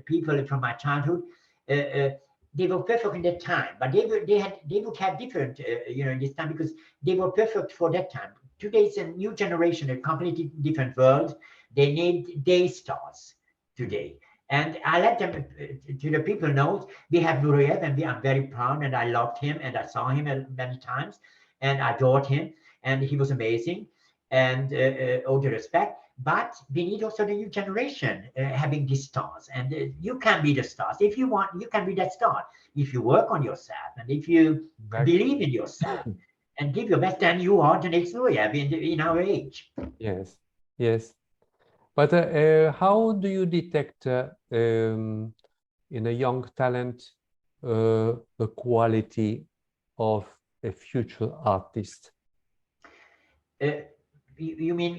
people from my childhood, they were perfect in that time, but they would have different in this time, because they were perfect for that time. Today's a new generation, a completely different world. They need day stars today. And I let them, to the people know, we have Nureyev, and I'm very proud, and I loved him, and I saw him many times, and I adored him, and he was amazing, and all the respect. But we need also the new generation having these stars, and you can be the stars. If you want, you can be that star. If you work on yourself, and if you believe in yourself, and give your best, then you are the next Nureyev in our age. Yes. But how do you detect in a young talent the quality of a future artist? You mean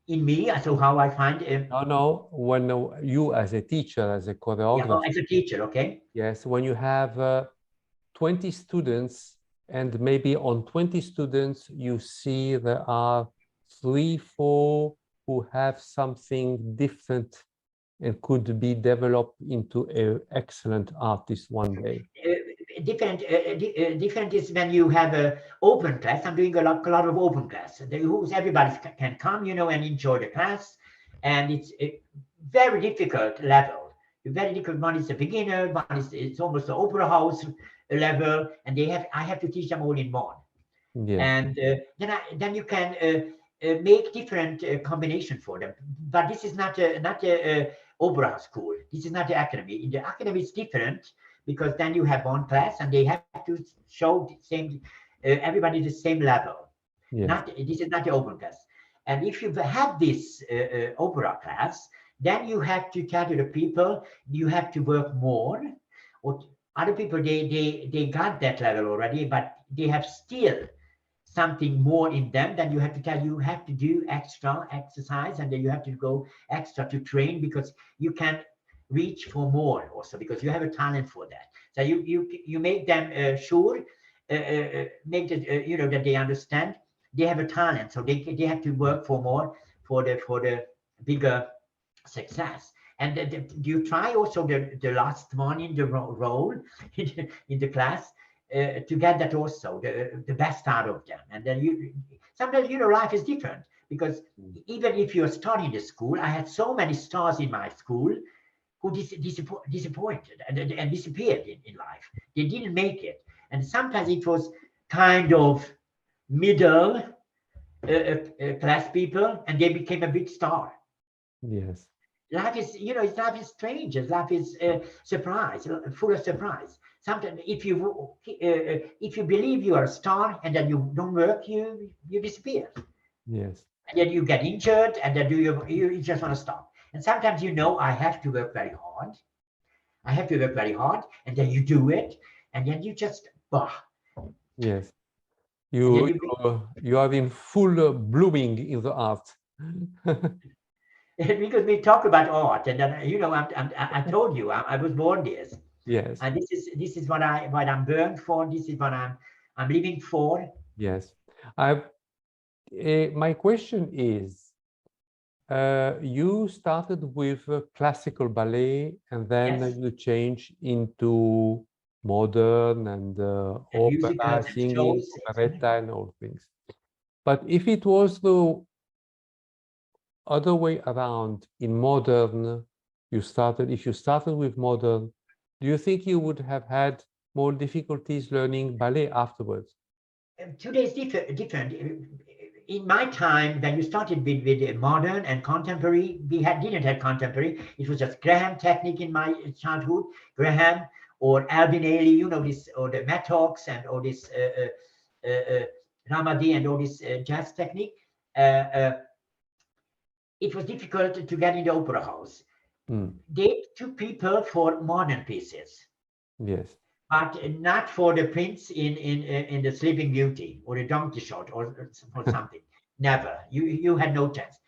in me? So how I find? No. When you as a teacher, as a choreographer. As a teacher, okay. Yes, when you have 20 students, and maybe on 20 students you see there are 3, 4 who have something different and could be developed into an excellent artist one day. Different is when you have an open class. I'm doing a lot of open class. Everybody can come, and enjoy the class. And it's a very difficult level. Very difficult. One is a beginner. One is it's almost an opera house level, and I have to teach them all in one. And then you can make different combination for them. But this is not a opera school. This is not the academy. In the academy, it's different, because then you have one class, and they have to show the same everybody the same level. This is not the open class. And if you have this opera class, then you have to tell to the people you have to work more. Or other people they got that level already, but they have still something more in them. Then you have to tell you have to do extra exercise, and then you have to go extra to train, because you can reach for more also, because you have a talent for that. So you make them sure make the, that they understand they have a talent, so they have to work for more for the bigger success. And you try also the last one in the role in the class to get that also the best out of them. And then sometimes life is different, because even if you're studying the school, I had so many stars in my school who disappointed and disappeared in life. They didn't make it, and sometimes it was kind of middle class people, and they became a big star. Yes. Life is, life is strange. Life is surprise, full of surprise. Sometimes, if you believe you are a star and then you don't work, you disappear. Yes. And then you get injured, and then you just want to stop. And sometimes I have to work very hard. I have to work very hard, and then you do it, and then you just Yes. You are in full blooming in the art. Because we talk about art, and then I told you I was born this. Yes. And this is what I'm born for. This is what I'm living for. Yes. My question is, you started with classical ballet, and then Yes. you changed into modern and opera, singing, operetta, and all things. But if it was the other way around, in modern, if you started with modern, do you think you would have had more difficulties learning ballet afterwards? Today is different. In my time, when you started with modern and contemporary, we didn't have contemporary. It was just Graham technique in my childhood. Graham or Albin Ailey, this, or the Mattox, and all this Ramadi, and all this jazz technique. It was difficult to get in the opera house. They took people for modern pieces. Yes. But not for the prince in the Sleeping Beauty or the Don Quixote or something. Never. You had no chance.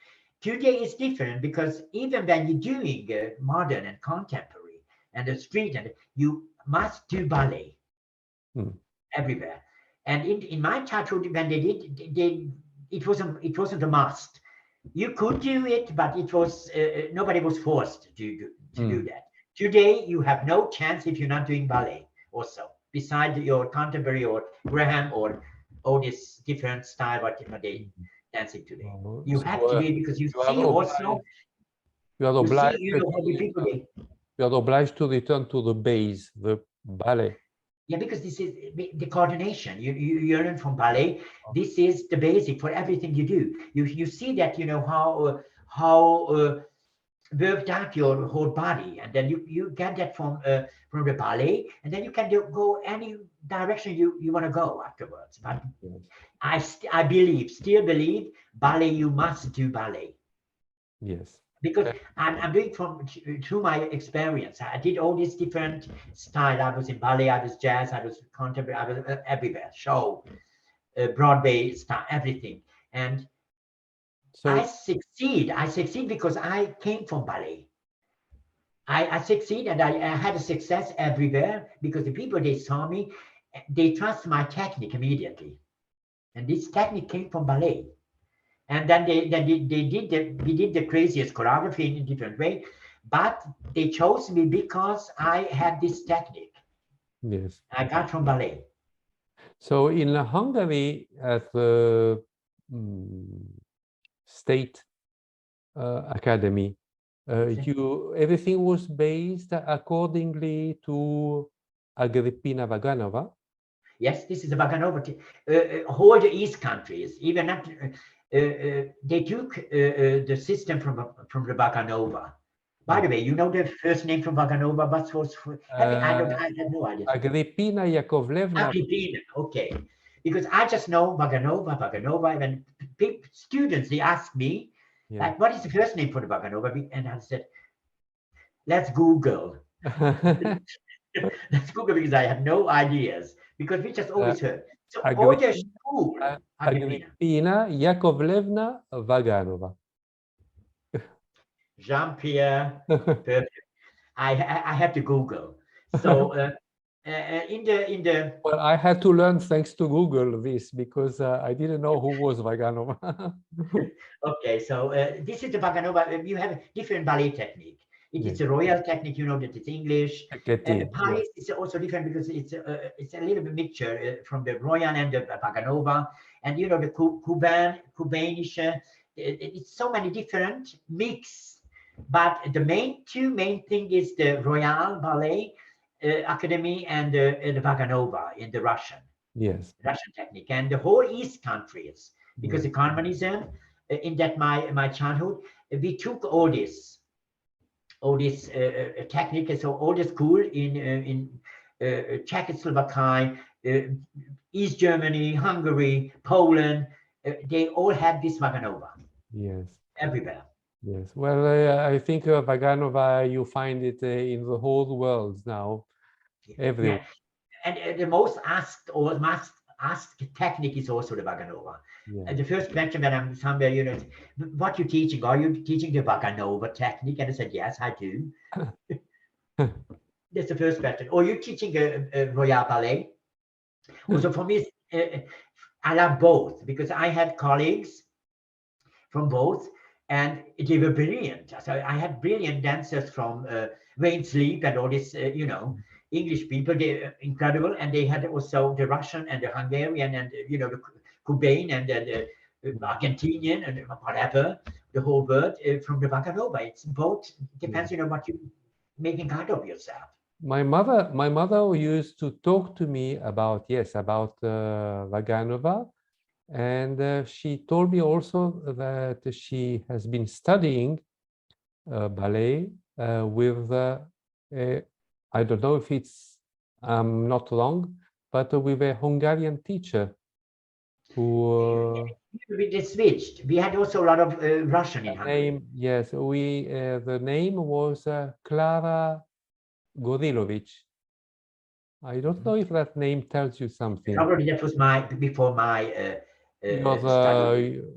Today is different, because even when you're doing modern and contemporary and the street, and you must do ballet everywhere. And in my childhood, when they did, it wasn't a must. You could do it, but it was nobody was forced to do that. Today, you have no chance if you're not doing ballet. Also, beside your contemporary or Graham or all this different style what they dancing today, you have to do it, because you see also. You are obliged. You are obliged to return to the base, the ballet. Yeah, because this is the coordination. You learn from ballet. This is the basic for everything you do. You see that how worked out your whole body, and then you get that from the ballet, and then you can go any direction you want to go afterwards. But I still believe ballet. You must do ballet. Yes. Because I'm doing through my experience. I did all these different styles. I was in ballet, I was jazz, I was contemporary, I was everywhere. Show, Broadway style, everything. And so I succeed because I came from ballet. I succeed, and I had a success everywhere, because the people, they saw me, they trust my technique immediately. And this technique came from ballet. And then we did the craziest choreography in a different way, but they chose me because I had this technique. Yes. I got from ballet. So in Hungary, at the State Academy, everything was based accordingly to Agrippina Vaganova. Yes, this is a Vaganova. All the East countries, even not. They took the system from the Vaganova. By the way, you know the first name from Vaganova? What was? I have no idea. Agrippina Yakovlevna. Agrippina, okay. Because I just know Vaganova. And students, they ask me, like, what is the first name for the Vaganova? And I said, let's Google. Let's Google, because I have no ideas. Because we just always heard. So all the school, Agrippina Yakovlevna Vaganova. Jean-Pierre, perfect. I have to Google. So in the Well, I had to learn thanks to Google this because I didn't know who was Vaganova. okay, so this is the Vaganova. You have different ballet technique. It is a royal technique, you know that it's English. Paris is also different because it's a little bit mixture from the royal and the Vaganova, and you know the Cubanische. It's so many different mix, but the two main thing is the Royal Ballet Academy and the Vaganova in the Russian technique, and the whole East countries, because the communism in that my childhood, we took all this technique, so all the school in Czechoslovakia, East Germany, Hungary, Poland, they all had this Vaganova. Yes. Everywhere. Yes. Well, I think Vaganova, you find it in the whole world now. Everywhere. Yeah. And the most asked technique is also the Vaganova. Yeah. And the first question when I'm somewhere, you know, what you teaching? Are you teaching the Vaganova technique? And I said, yes, I do. That's the first question. Or you teaching a Royal Ballet? Also for me, I love both because I had colleagues from both, and they were brilliant. So I had brilliant dancers from Wayne Sleep and all this, you know, English people. They're incredible, and they had also the Russian and the Hungarian and you know the Cuban and the Argentinian and whatever, the whole world from the Vaganova. It's both depends, you know, what you making out of yourself. My mother used to talk to me about Vaganova. And she told me also that she has been studying ballet with, I don't know if it's not wrong, but with a Hungarian teacher who... We switched. We had also a lot of Russian in Hungary. Yes, the name was Clara Gorilovich. I don't know if that name tells you something. Probably that was before my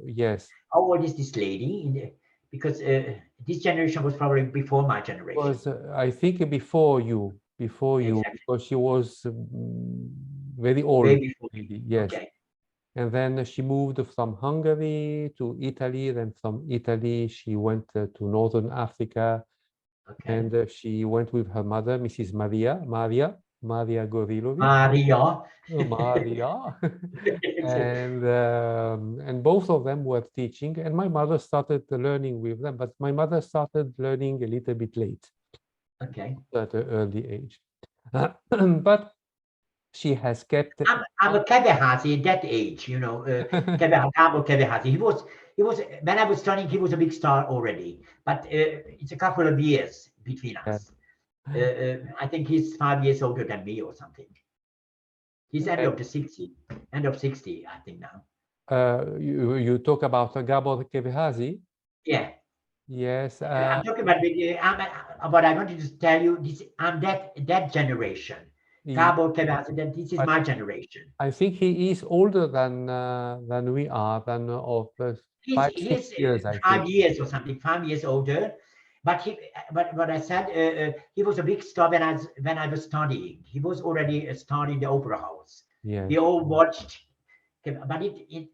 yes. How old is this lady? Because this generation was probably before my generation. Was I think before you, Exactly. because she was very old. Lady, yes. Okay. And then she moved from Hungary to Italy. Then from Italy she went to Northern Africa, and she went with her mother, Mrs. Maria Gorilovic. Maria. And both of them were teaching, and my mother started learning with them, but my mother started learning a little bit late. Okay. At an early age. But she has kept... I'm a Kebehazi at that age, you know, Kebehazi. He was, when I was studying, he was a big star already, but it's a couple of years between us. I think he's 5 years older than me or something. He's end of 60, I think now. You talk about Gabor Kebehazi? Yeah. Yes. I'm talking about, but I wanted to tell you, I'm that generation. Gabor Kebehazi, this is my generation. I think he is older than we are, of 5-6 years, I think. 5 years or something, 5 years older. But what I said, he was a big star when I was studying. He was already a star in the opera house. Yeah. We all watched, but he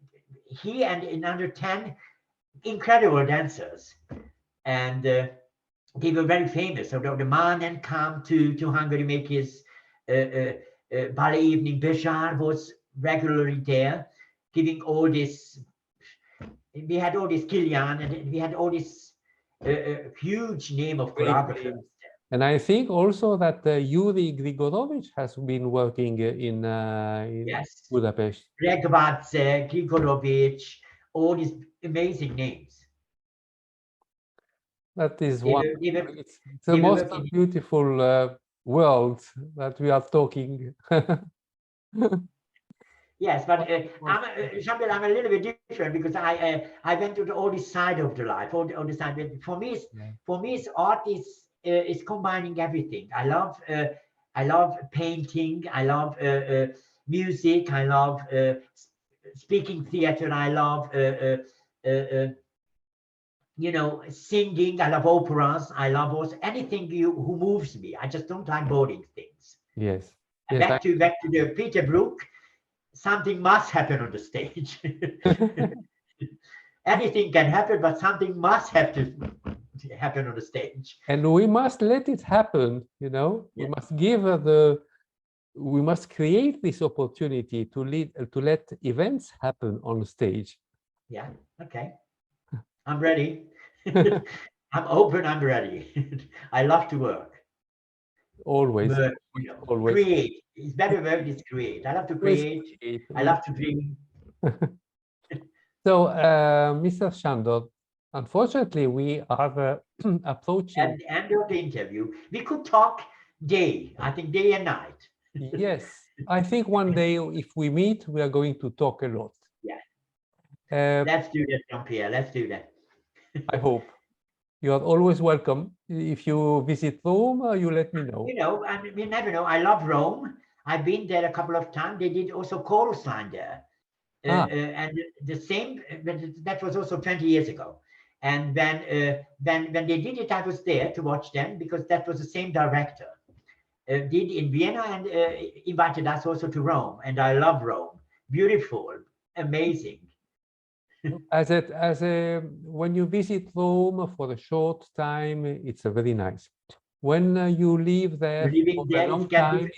and another 10 incredible dancers, and they were very famous. So the Manhardt came to Hungary, make his ballet evening. Bejar was regularly there, giving all this. We had all this Kilian, and we had all this huge name of choreographers. And I think also that Yuri Grigorovich has been working in yes. Budapest. Rácz, Grigorovich, all these amazing names. That is one. It's the most beautiful world that we are talking. Yes, but I'm a little bit different because I went to all this side of the life, all the side. For me, art is combining everything. I love painting. I love music. I love speaking theater. I love you know, singing. I love operas. I love also anything who moves me. I just don't like boring things. Yes. Yes, back to the Peter Brook, something must happen on the stage. Anything can happen, but something must have to happen on the stage. and we must let it happen, you know. Yeah. We must give we must create this opportunity to let events happen on the stage. Yeah, okay. I'm ready. I'm open, I'm ready. I love to work. Always, Work, always. create. It's better word is create. I love to create. I love to dream. So, Mr. Sándor, unfortunately, we are approaching. At the end of the interview, we could talk day, I think day and night. Yes, I think one day if we meet, we are going to talk a lot. Yeah. Let's do that, Jean-Pierre. Let's do that. I hope. You are always welcome. If you visit Rome, you let me know. You know, I mean, we never know. I love Rome. I've been there a couple of times. They did also chorus line there. And the same, that was also 20 years ago. And when they did it, I was there to watch them because that was the same director. Did in Vienna and invited us also to Rome. And I love Rome. Beautiful, amazing. When you visit Rome for a short time, it's very nice. When you live there for a long time,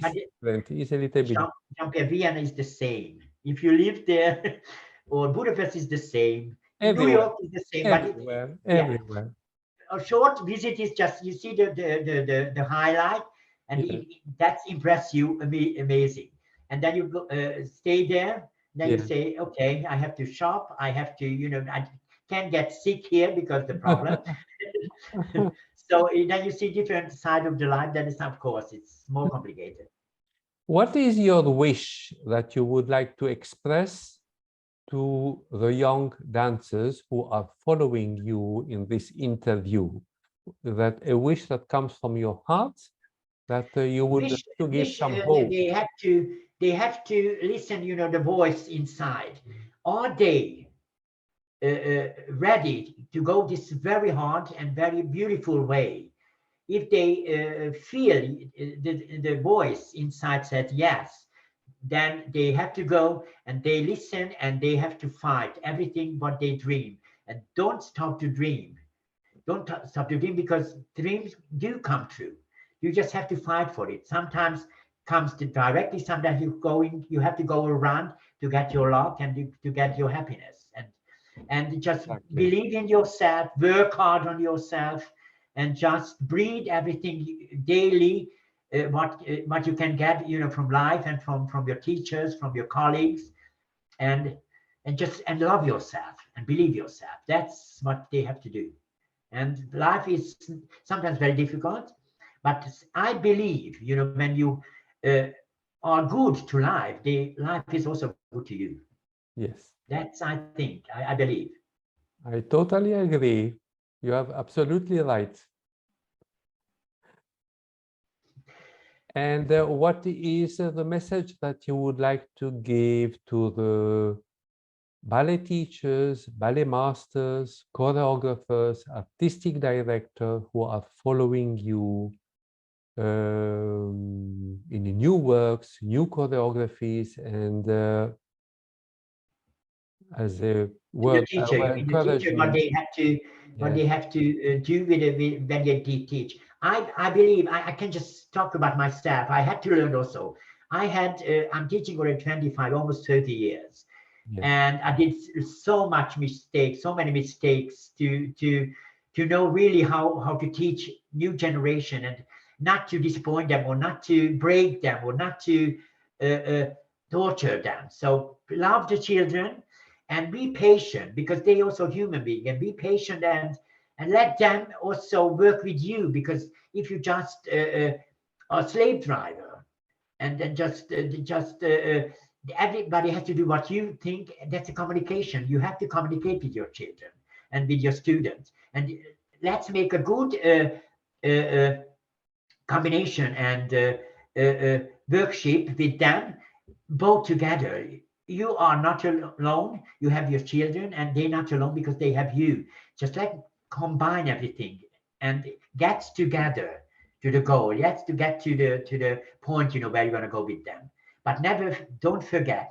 it's a little bit. Jean-Pierre, Vienna is the same. If you live there, or Budapest is the same. Everywhere. New York is the same. Everywhere. Everywhere. A short visit is just you see the highlight, and that's impress you amazing. And then you go stay there. Then you say, okay, I have to shop. I have to, you know, I can't get sick here because the problem. So then you see different side of the life. Then it's, of course, it's more complicated. What is your wish that you would like to express to the young dancers who are following you in this interview? That a wish that comes from your heart, that you would like to give some hope. They have to listen, you know, the voice inside. Are they ready to go this very hard and very beautiful way? If they feel the voice inside said yes, then they have to go and they listen and they have to fight everything what they dream. And don't stop to dream. Don't stop to dream because dreams do come true. You just have to fight for it. Sometimes comes directly, sometimes you have to go around to get your luck and to get your happiness. And just believe in yourself, work hard on yourself, and just breathe everything daily, what you can get, you know, from life and from your teachers, from your colleagues, and love yourself and believe yourself. That's what they have to do. And life is sometimes very difficult, but I believe, you know, when you are good to life, life is also good to you. Yes. That's, I think, I believe. I totally agree. You are absolutely right. And what is the message that you would like to give to the ballet teachers, ballet masters, choreographers, artistic directors who are following you in the new works, new choreographies, and as a word, what they have to do when they teach. I believe I can just talk about myself. I had to learn also. I'm teaching already 25, almost 30 years. Yes. And I did so many mistakes to know really how to teach new generation and not to disappoint them or not to break them or not to torture them. So love the children and be patient because they also human beings, and be patient and let them also work with you, because if you just a slave driver and then just everybody has to do what you think, that's a communication. You have to communicate with your children and with your students, and let's make a good combination and workshop with them both together. You are not alone. You have your children and they're not alone because they have you. Just combine everything and get together the goal. Yes, to get to the point, where you're going to go with them. But never forget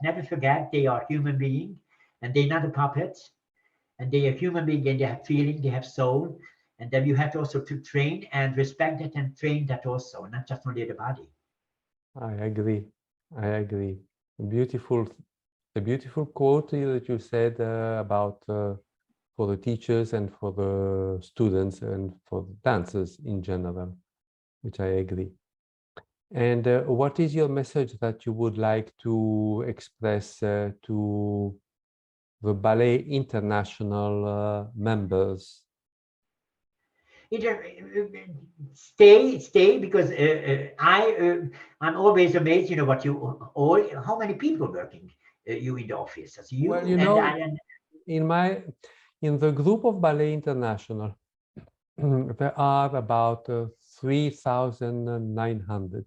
they are human beings, and they're not a puppet, and they are human beings, and they have feeling, they have soul, and then you have to also to train and respect that and train that also, not just only the body. I agree. A beautiful quote that you said about for the teachers and for the students and for the dancers in general, which I agree. And what is your message that you would like to express to the Ballet International members? Stay, because I'm always amazed, what you all, how many people working you in the office? As you, well, in the group of Ballet International, there are about 3,900.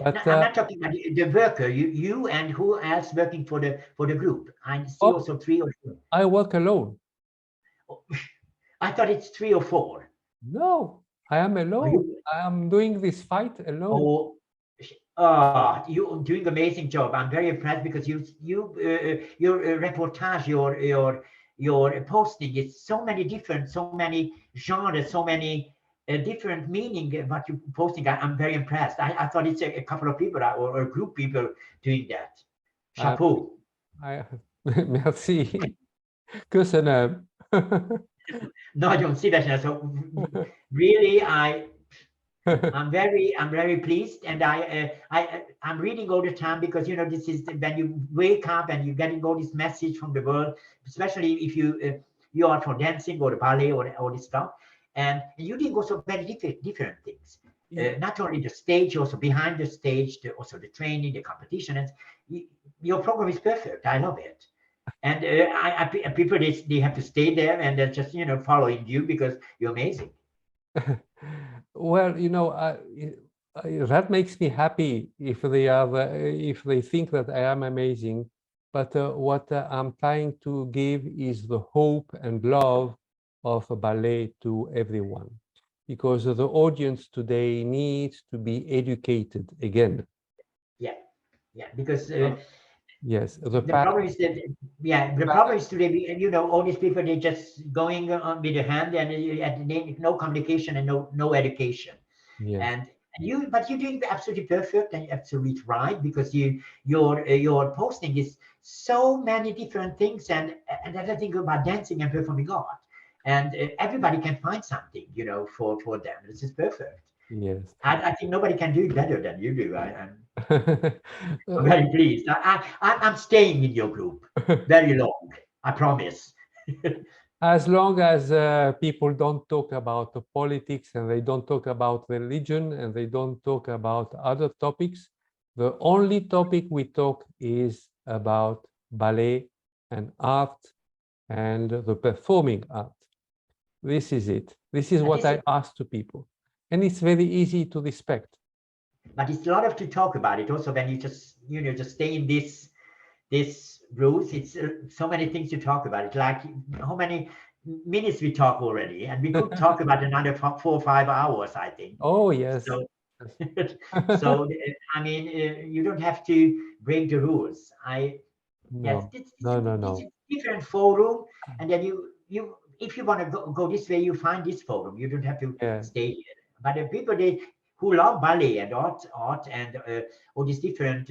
But I'm not talking about the worker. You and who else working for the group? I see also 3 or 4. I work alone. I thought it's 3 or 4. No, I am alone. I am doing this fight alone. You're doing an amazing job. I'm very impressed because your reportage, your posting is so many different, so many genres, so many different meaning what you're posting. I'm very impressed. I thought it's a couple of people or a group of people doing that. Chapeau. Merci. Köszönöm. Nagyon szívesen. So really, I'm very pleased, and I'm reading all the time because this is when you wake up and you're getting all this message from the world, especially if you are for dancing or the ballet or all this stuff, and you did also very different things. Not only the stage, also behind the stage, also the training, the competition, and your program is perfect. I love it. And people they have to stay there and they're just following you because you're amazing. Well, that makes me happy if they think that I am amazing. But what I'm trying to give is the hope and love of ballet to everyone, because the audience today needs to be educated again. Yeah, because. Yes, the problem is that the problem is today, all these people, they're just going on with the hand and no communication and no education. Yes. But you're doing absolutely perfect and absolutely right, because your posting is so many different things and everything about dancing and performing art, and everybody can find something for them. This is perfect. Yes. I think nobody can do it better than you do. I'm very pleased. I'm staying in your group very long, I promise. As long as people don't talk about the politics and they don't talk about religion and they don't talk about other topics, the only topic we talk is about ballet and art and the performing art. This is it. This is what I ask to people. And it's very easy to respect. But it's a lot to talk about it also when you just just stay in this rules. It's so many things to talk about. It's like how many minutes we talk already, and we could talk about another 4 or 5 hours, I think. Oh yes. So I mean, you don't have to break the rules. No. It's No. a different forum, and then you if you want to go this way, you find this forum. You don't have to stay here. But the people who love ballet and art and all these different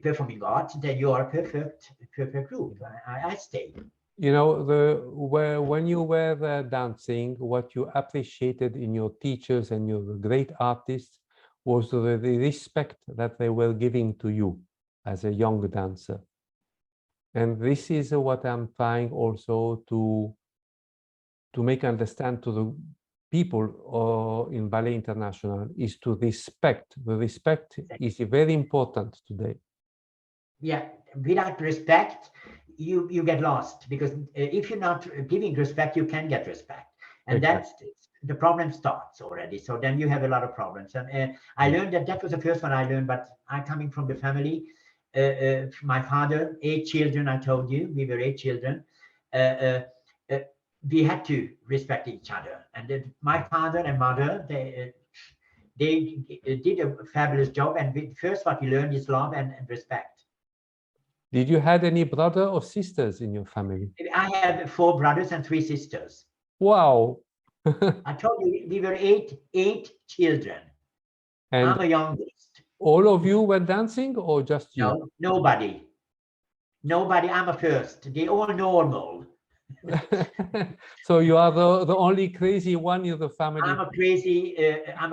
performing art, then you are a perfect group. I stay. When you were dancing, what you appreciated in your teachers and your great artists was the respect that they were giving to you as a young dancer. And this is what I'm trying also to make understand to the people in Ballet International, is to respect. The respect is very important today. Yeah, without respect, you get lost, because if you're not giving respect, you can get respect, and that's the problem starts already. So then you have a lot of problems. And I learned that was the first one I learned. But I'm coming from the family. My father, 8 children. I told you we were 8 children. We had to respect each other, and my father and mother, they did a fabulous job. And first what we learned is love and respect. Did you have any brother or sisters in your family? I have 4 brothers and 3 sisters. Wow. I told you we were eight children. And I'm a youngest. all of you were dancing or just you? No, nobody. I'm a first. They all normal. So you are the only crazy one in the family. I'm a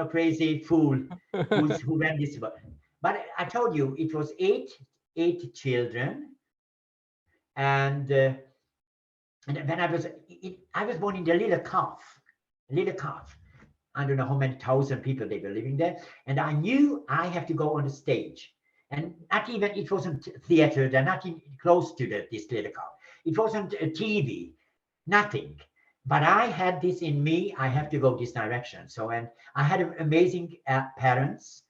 crazy fool who ran this. But I told you it was eight children, and when I was born in the little calf. I don't know how many thousand people they were living there, and I knew I have to go on the stage, and not even it wasn't theater. They're not even close to this little calf. It wasn't a TV, nothing. But I had this in me. I have to go this direction. So, and I had amazing parents.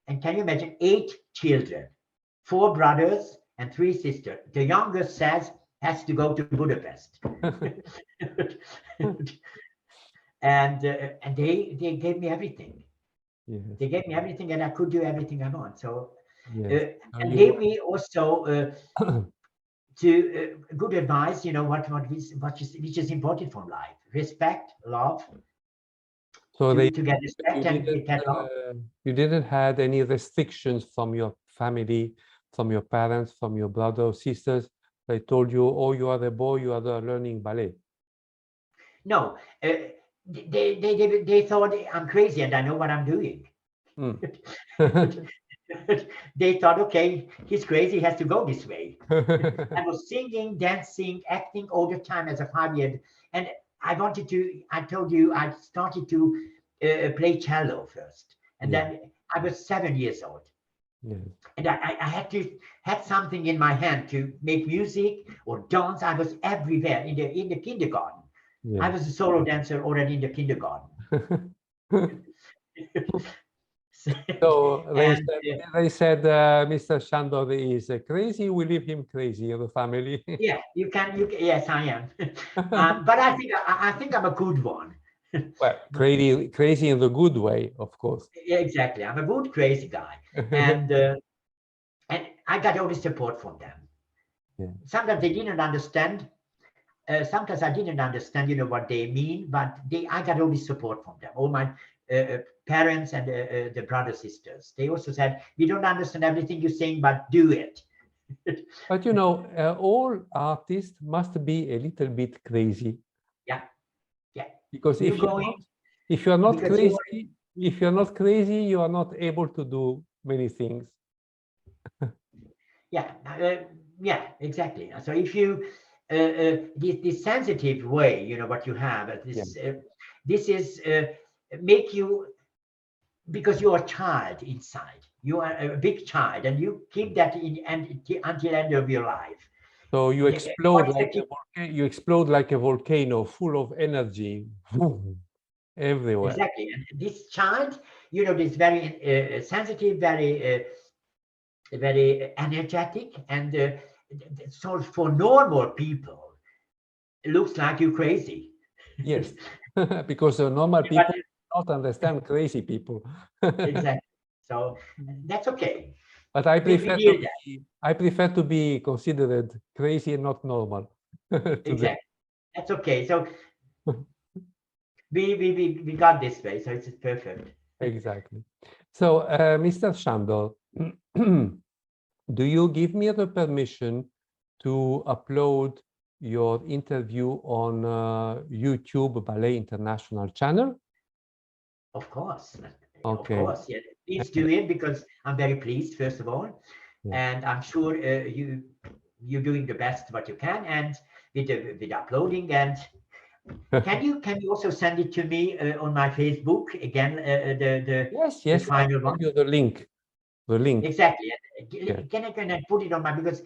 And can you imagine 8 children, 4 brothers and 3 sisters. The youngest has to go to Budapest. and they gave me everything. Yes. They gave me everything, and I could do everything I want. So, Yes. and gave me also to good advice. You know which is important from life: respect, love. So to they get respect and get love. You didn't have any restrictions from your family, from your parents, from your brothers or sisters. They told you, oh, you are a boy, you are learning ballet. No, they thought I'm crazy and I know what I'm doing. They thought, okay, he's crazy, he has to go this way. I was singing, dancing, acting all the time as a 5-year-old. And I told you, I started to play cello first. And then I was 7 years old. Yeah. And I had something in my hand to make music or dance. I was everywhere in the kindergarten. Yeah. I was a solo dancer already in the kindergarten. So they said Mr. Sándor is crazy. We leave him crazy in the family. Yeah, you can. Yes, I am. But I think I'm a good one. Well, crazy in the good way, of course. Yeah, exactly. I'm a good crazy guy, and I got all the support from them. Yeah. Sometimes they didn't understand. Sometimes I didn't understand, what they mean, but I got all the support from them. All my parents and the brothers, sisters. They also said, we don't understand everything you're saying, but do it. But all artists must be a little bit crazy. Yeah. Because if you're not crazy, you are not able to do many things. Yeah, exactly. So if you this sensitive way, what you have, this is make you, because you're a child inside. You are a big child, and you keep that until end of your life. So you explode like a volcano, full of energy, everywhere. Exactly. And this child, is very sensitive, very energetic, and so for normal people, it looks like you're crazy. Yes, because normal people don't understand crazy people. Exactly. So that's okay. But I prefer to be considered crazy and not normal. Exactly. That's okay. So we got this way, so it's perfect. Exactly. So Mr. Sándor, do you give me the permission to upload your interview on YouTube Ballet International channel? Of course. Okay. Of course, yeah. Please do it, because I'm very pleased, first of all, and I'm sure you're doing the best what you can, and with uploading. And can you also send it to me on my Facebook again? Yes. The final one. The link. Exactly. Can I put it on my, because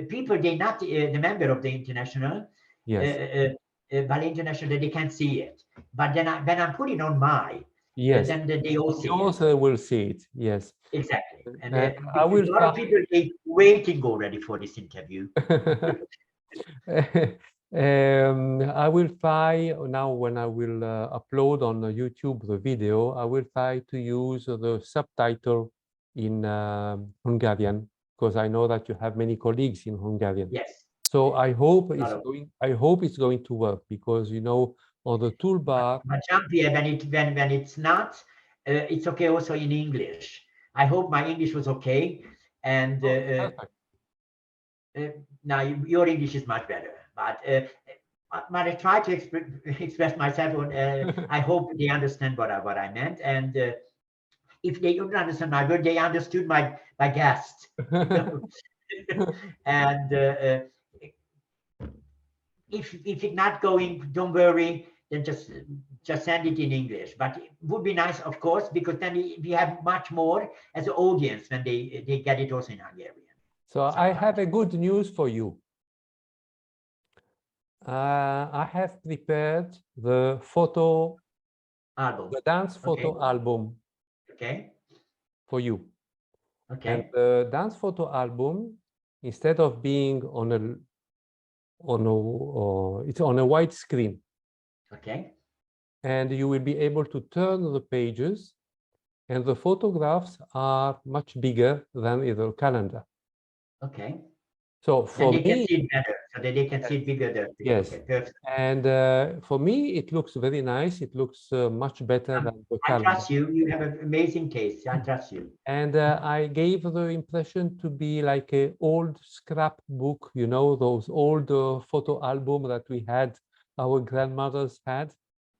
people, they're not the member of the international. Yes. Ballet International, they can't see it. But then when I put it on my, yes, then they all see it. Will see it. Yes. Exactly. And I will. A lot of people are waiting already for this interview. I will try now when I will upload on YouTube the video, I will try to use the subtitle in Hungarian, because I know that you have many colleagues in Hungarian. Yes. So I hope it's Hello. going to work, because you know on the toolbar. But Jean-Pierre, when it's not, it's okay also in English. I hope my English was okay, and now your English is much better. But I try to express myself. I hope they understand what I meant, and if they don't understand my word, they understood my guest. And if it's not going, don't worry. Then just send it in English. But it would be nice, of course, because then we have much more as an audience when they get it also in Hungarian. So I have a good news for you. I have prepared the photo album, the dance photo album. Okay. For you. Okay. And the dance photo album, instead of being it's on a white screen. Okay. And you will be able to turn the pages, and the photographs are much bigger than in the calendar. Okay. So for and they me, can see it better, so that they can see it bigger there. Yes. Okay, perfect. And for me, it looks very nice. It looks much better than the calendar. I trust you. You have an amazing taste. I trust you. And I gave the impression to be like an old scrapbook, you know, those old photo album that we had, our grandmothers had.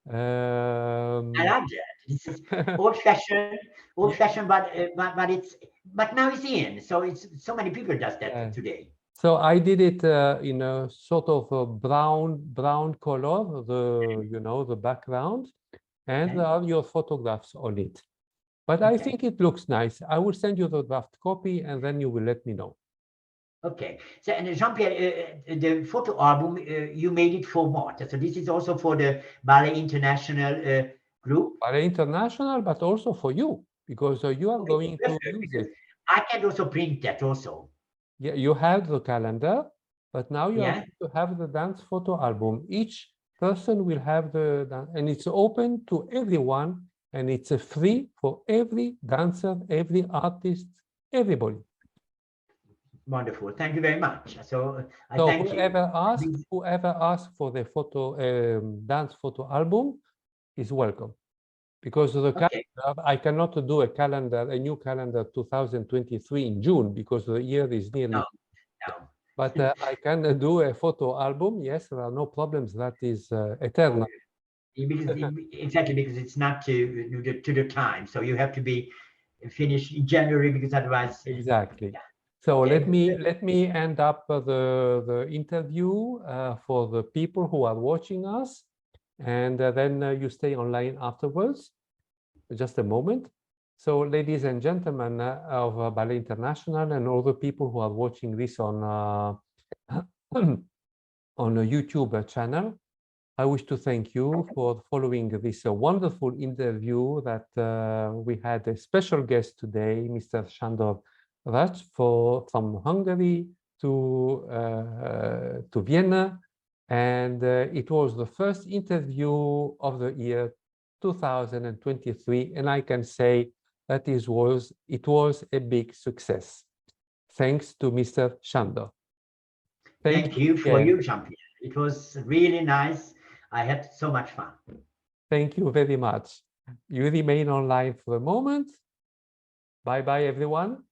I love that. This is old-fashioned, but now it's in. So it's so many people does that today. So I did it in a sort of a brown color, the background, and there are your photographs on it. But I think it looks nice. I will send you the draft copy, and then you will let me know. Okay. So, and Jean-Pierre, the photo album, you made it for what? So this is also for the Ballet International group? Ballet International, but also for you, because you are going to use it. I can also print that also. Yeah, you have the calendar, but now you are going to have the dance photo album. Each person will have and it's open to everyone, and it's free for every dancer, every artist, everybody. Wonderful. Thank you very much. So whoever asks for the dance photo album is welcome, because the calendar, I cannot do a new calendar 2023 in June, because the year is nearly. No. But I can do a photo album. Yes, there are no problems. That is eternal. Exactly, because it's not to the time. So you have to be finished in January, because otherwise. Exactly. So let me end up the interview for the people who are watching us, and then you stay online afterwards. Just a moment. So, ladies and gentlemen of Ballet International, and all the people who are watching this on on a YouTube channel, I wish to thank you for following this wonderful interview that we had a special guest today, Mr. Sándor Rácz, from Hungary to Vienna, and it was the first interview of the year 2023, and I can say that it was a big success. Thanks to Mr. Sándor. Thank you for you, Jean-Pierre. It was really nice. I had so much fun. Thank you very much. You remain online for a moment. Bye-bye, everyone.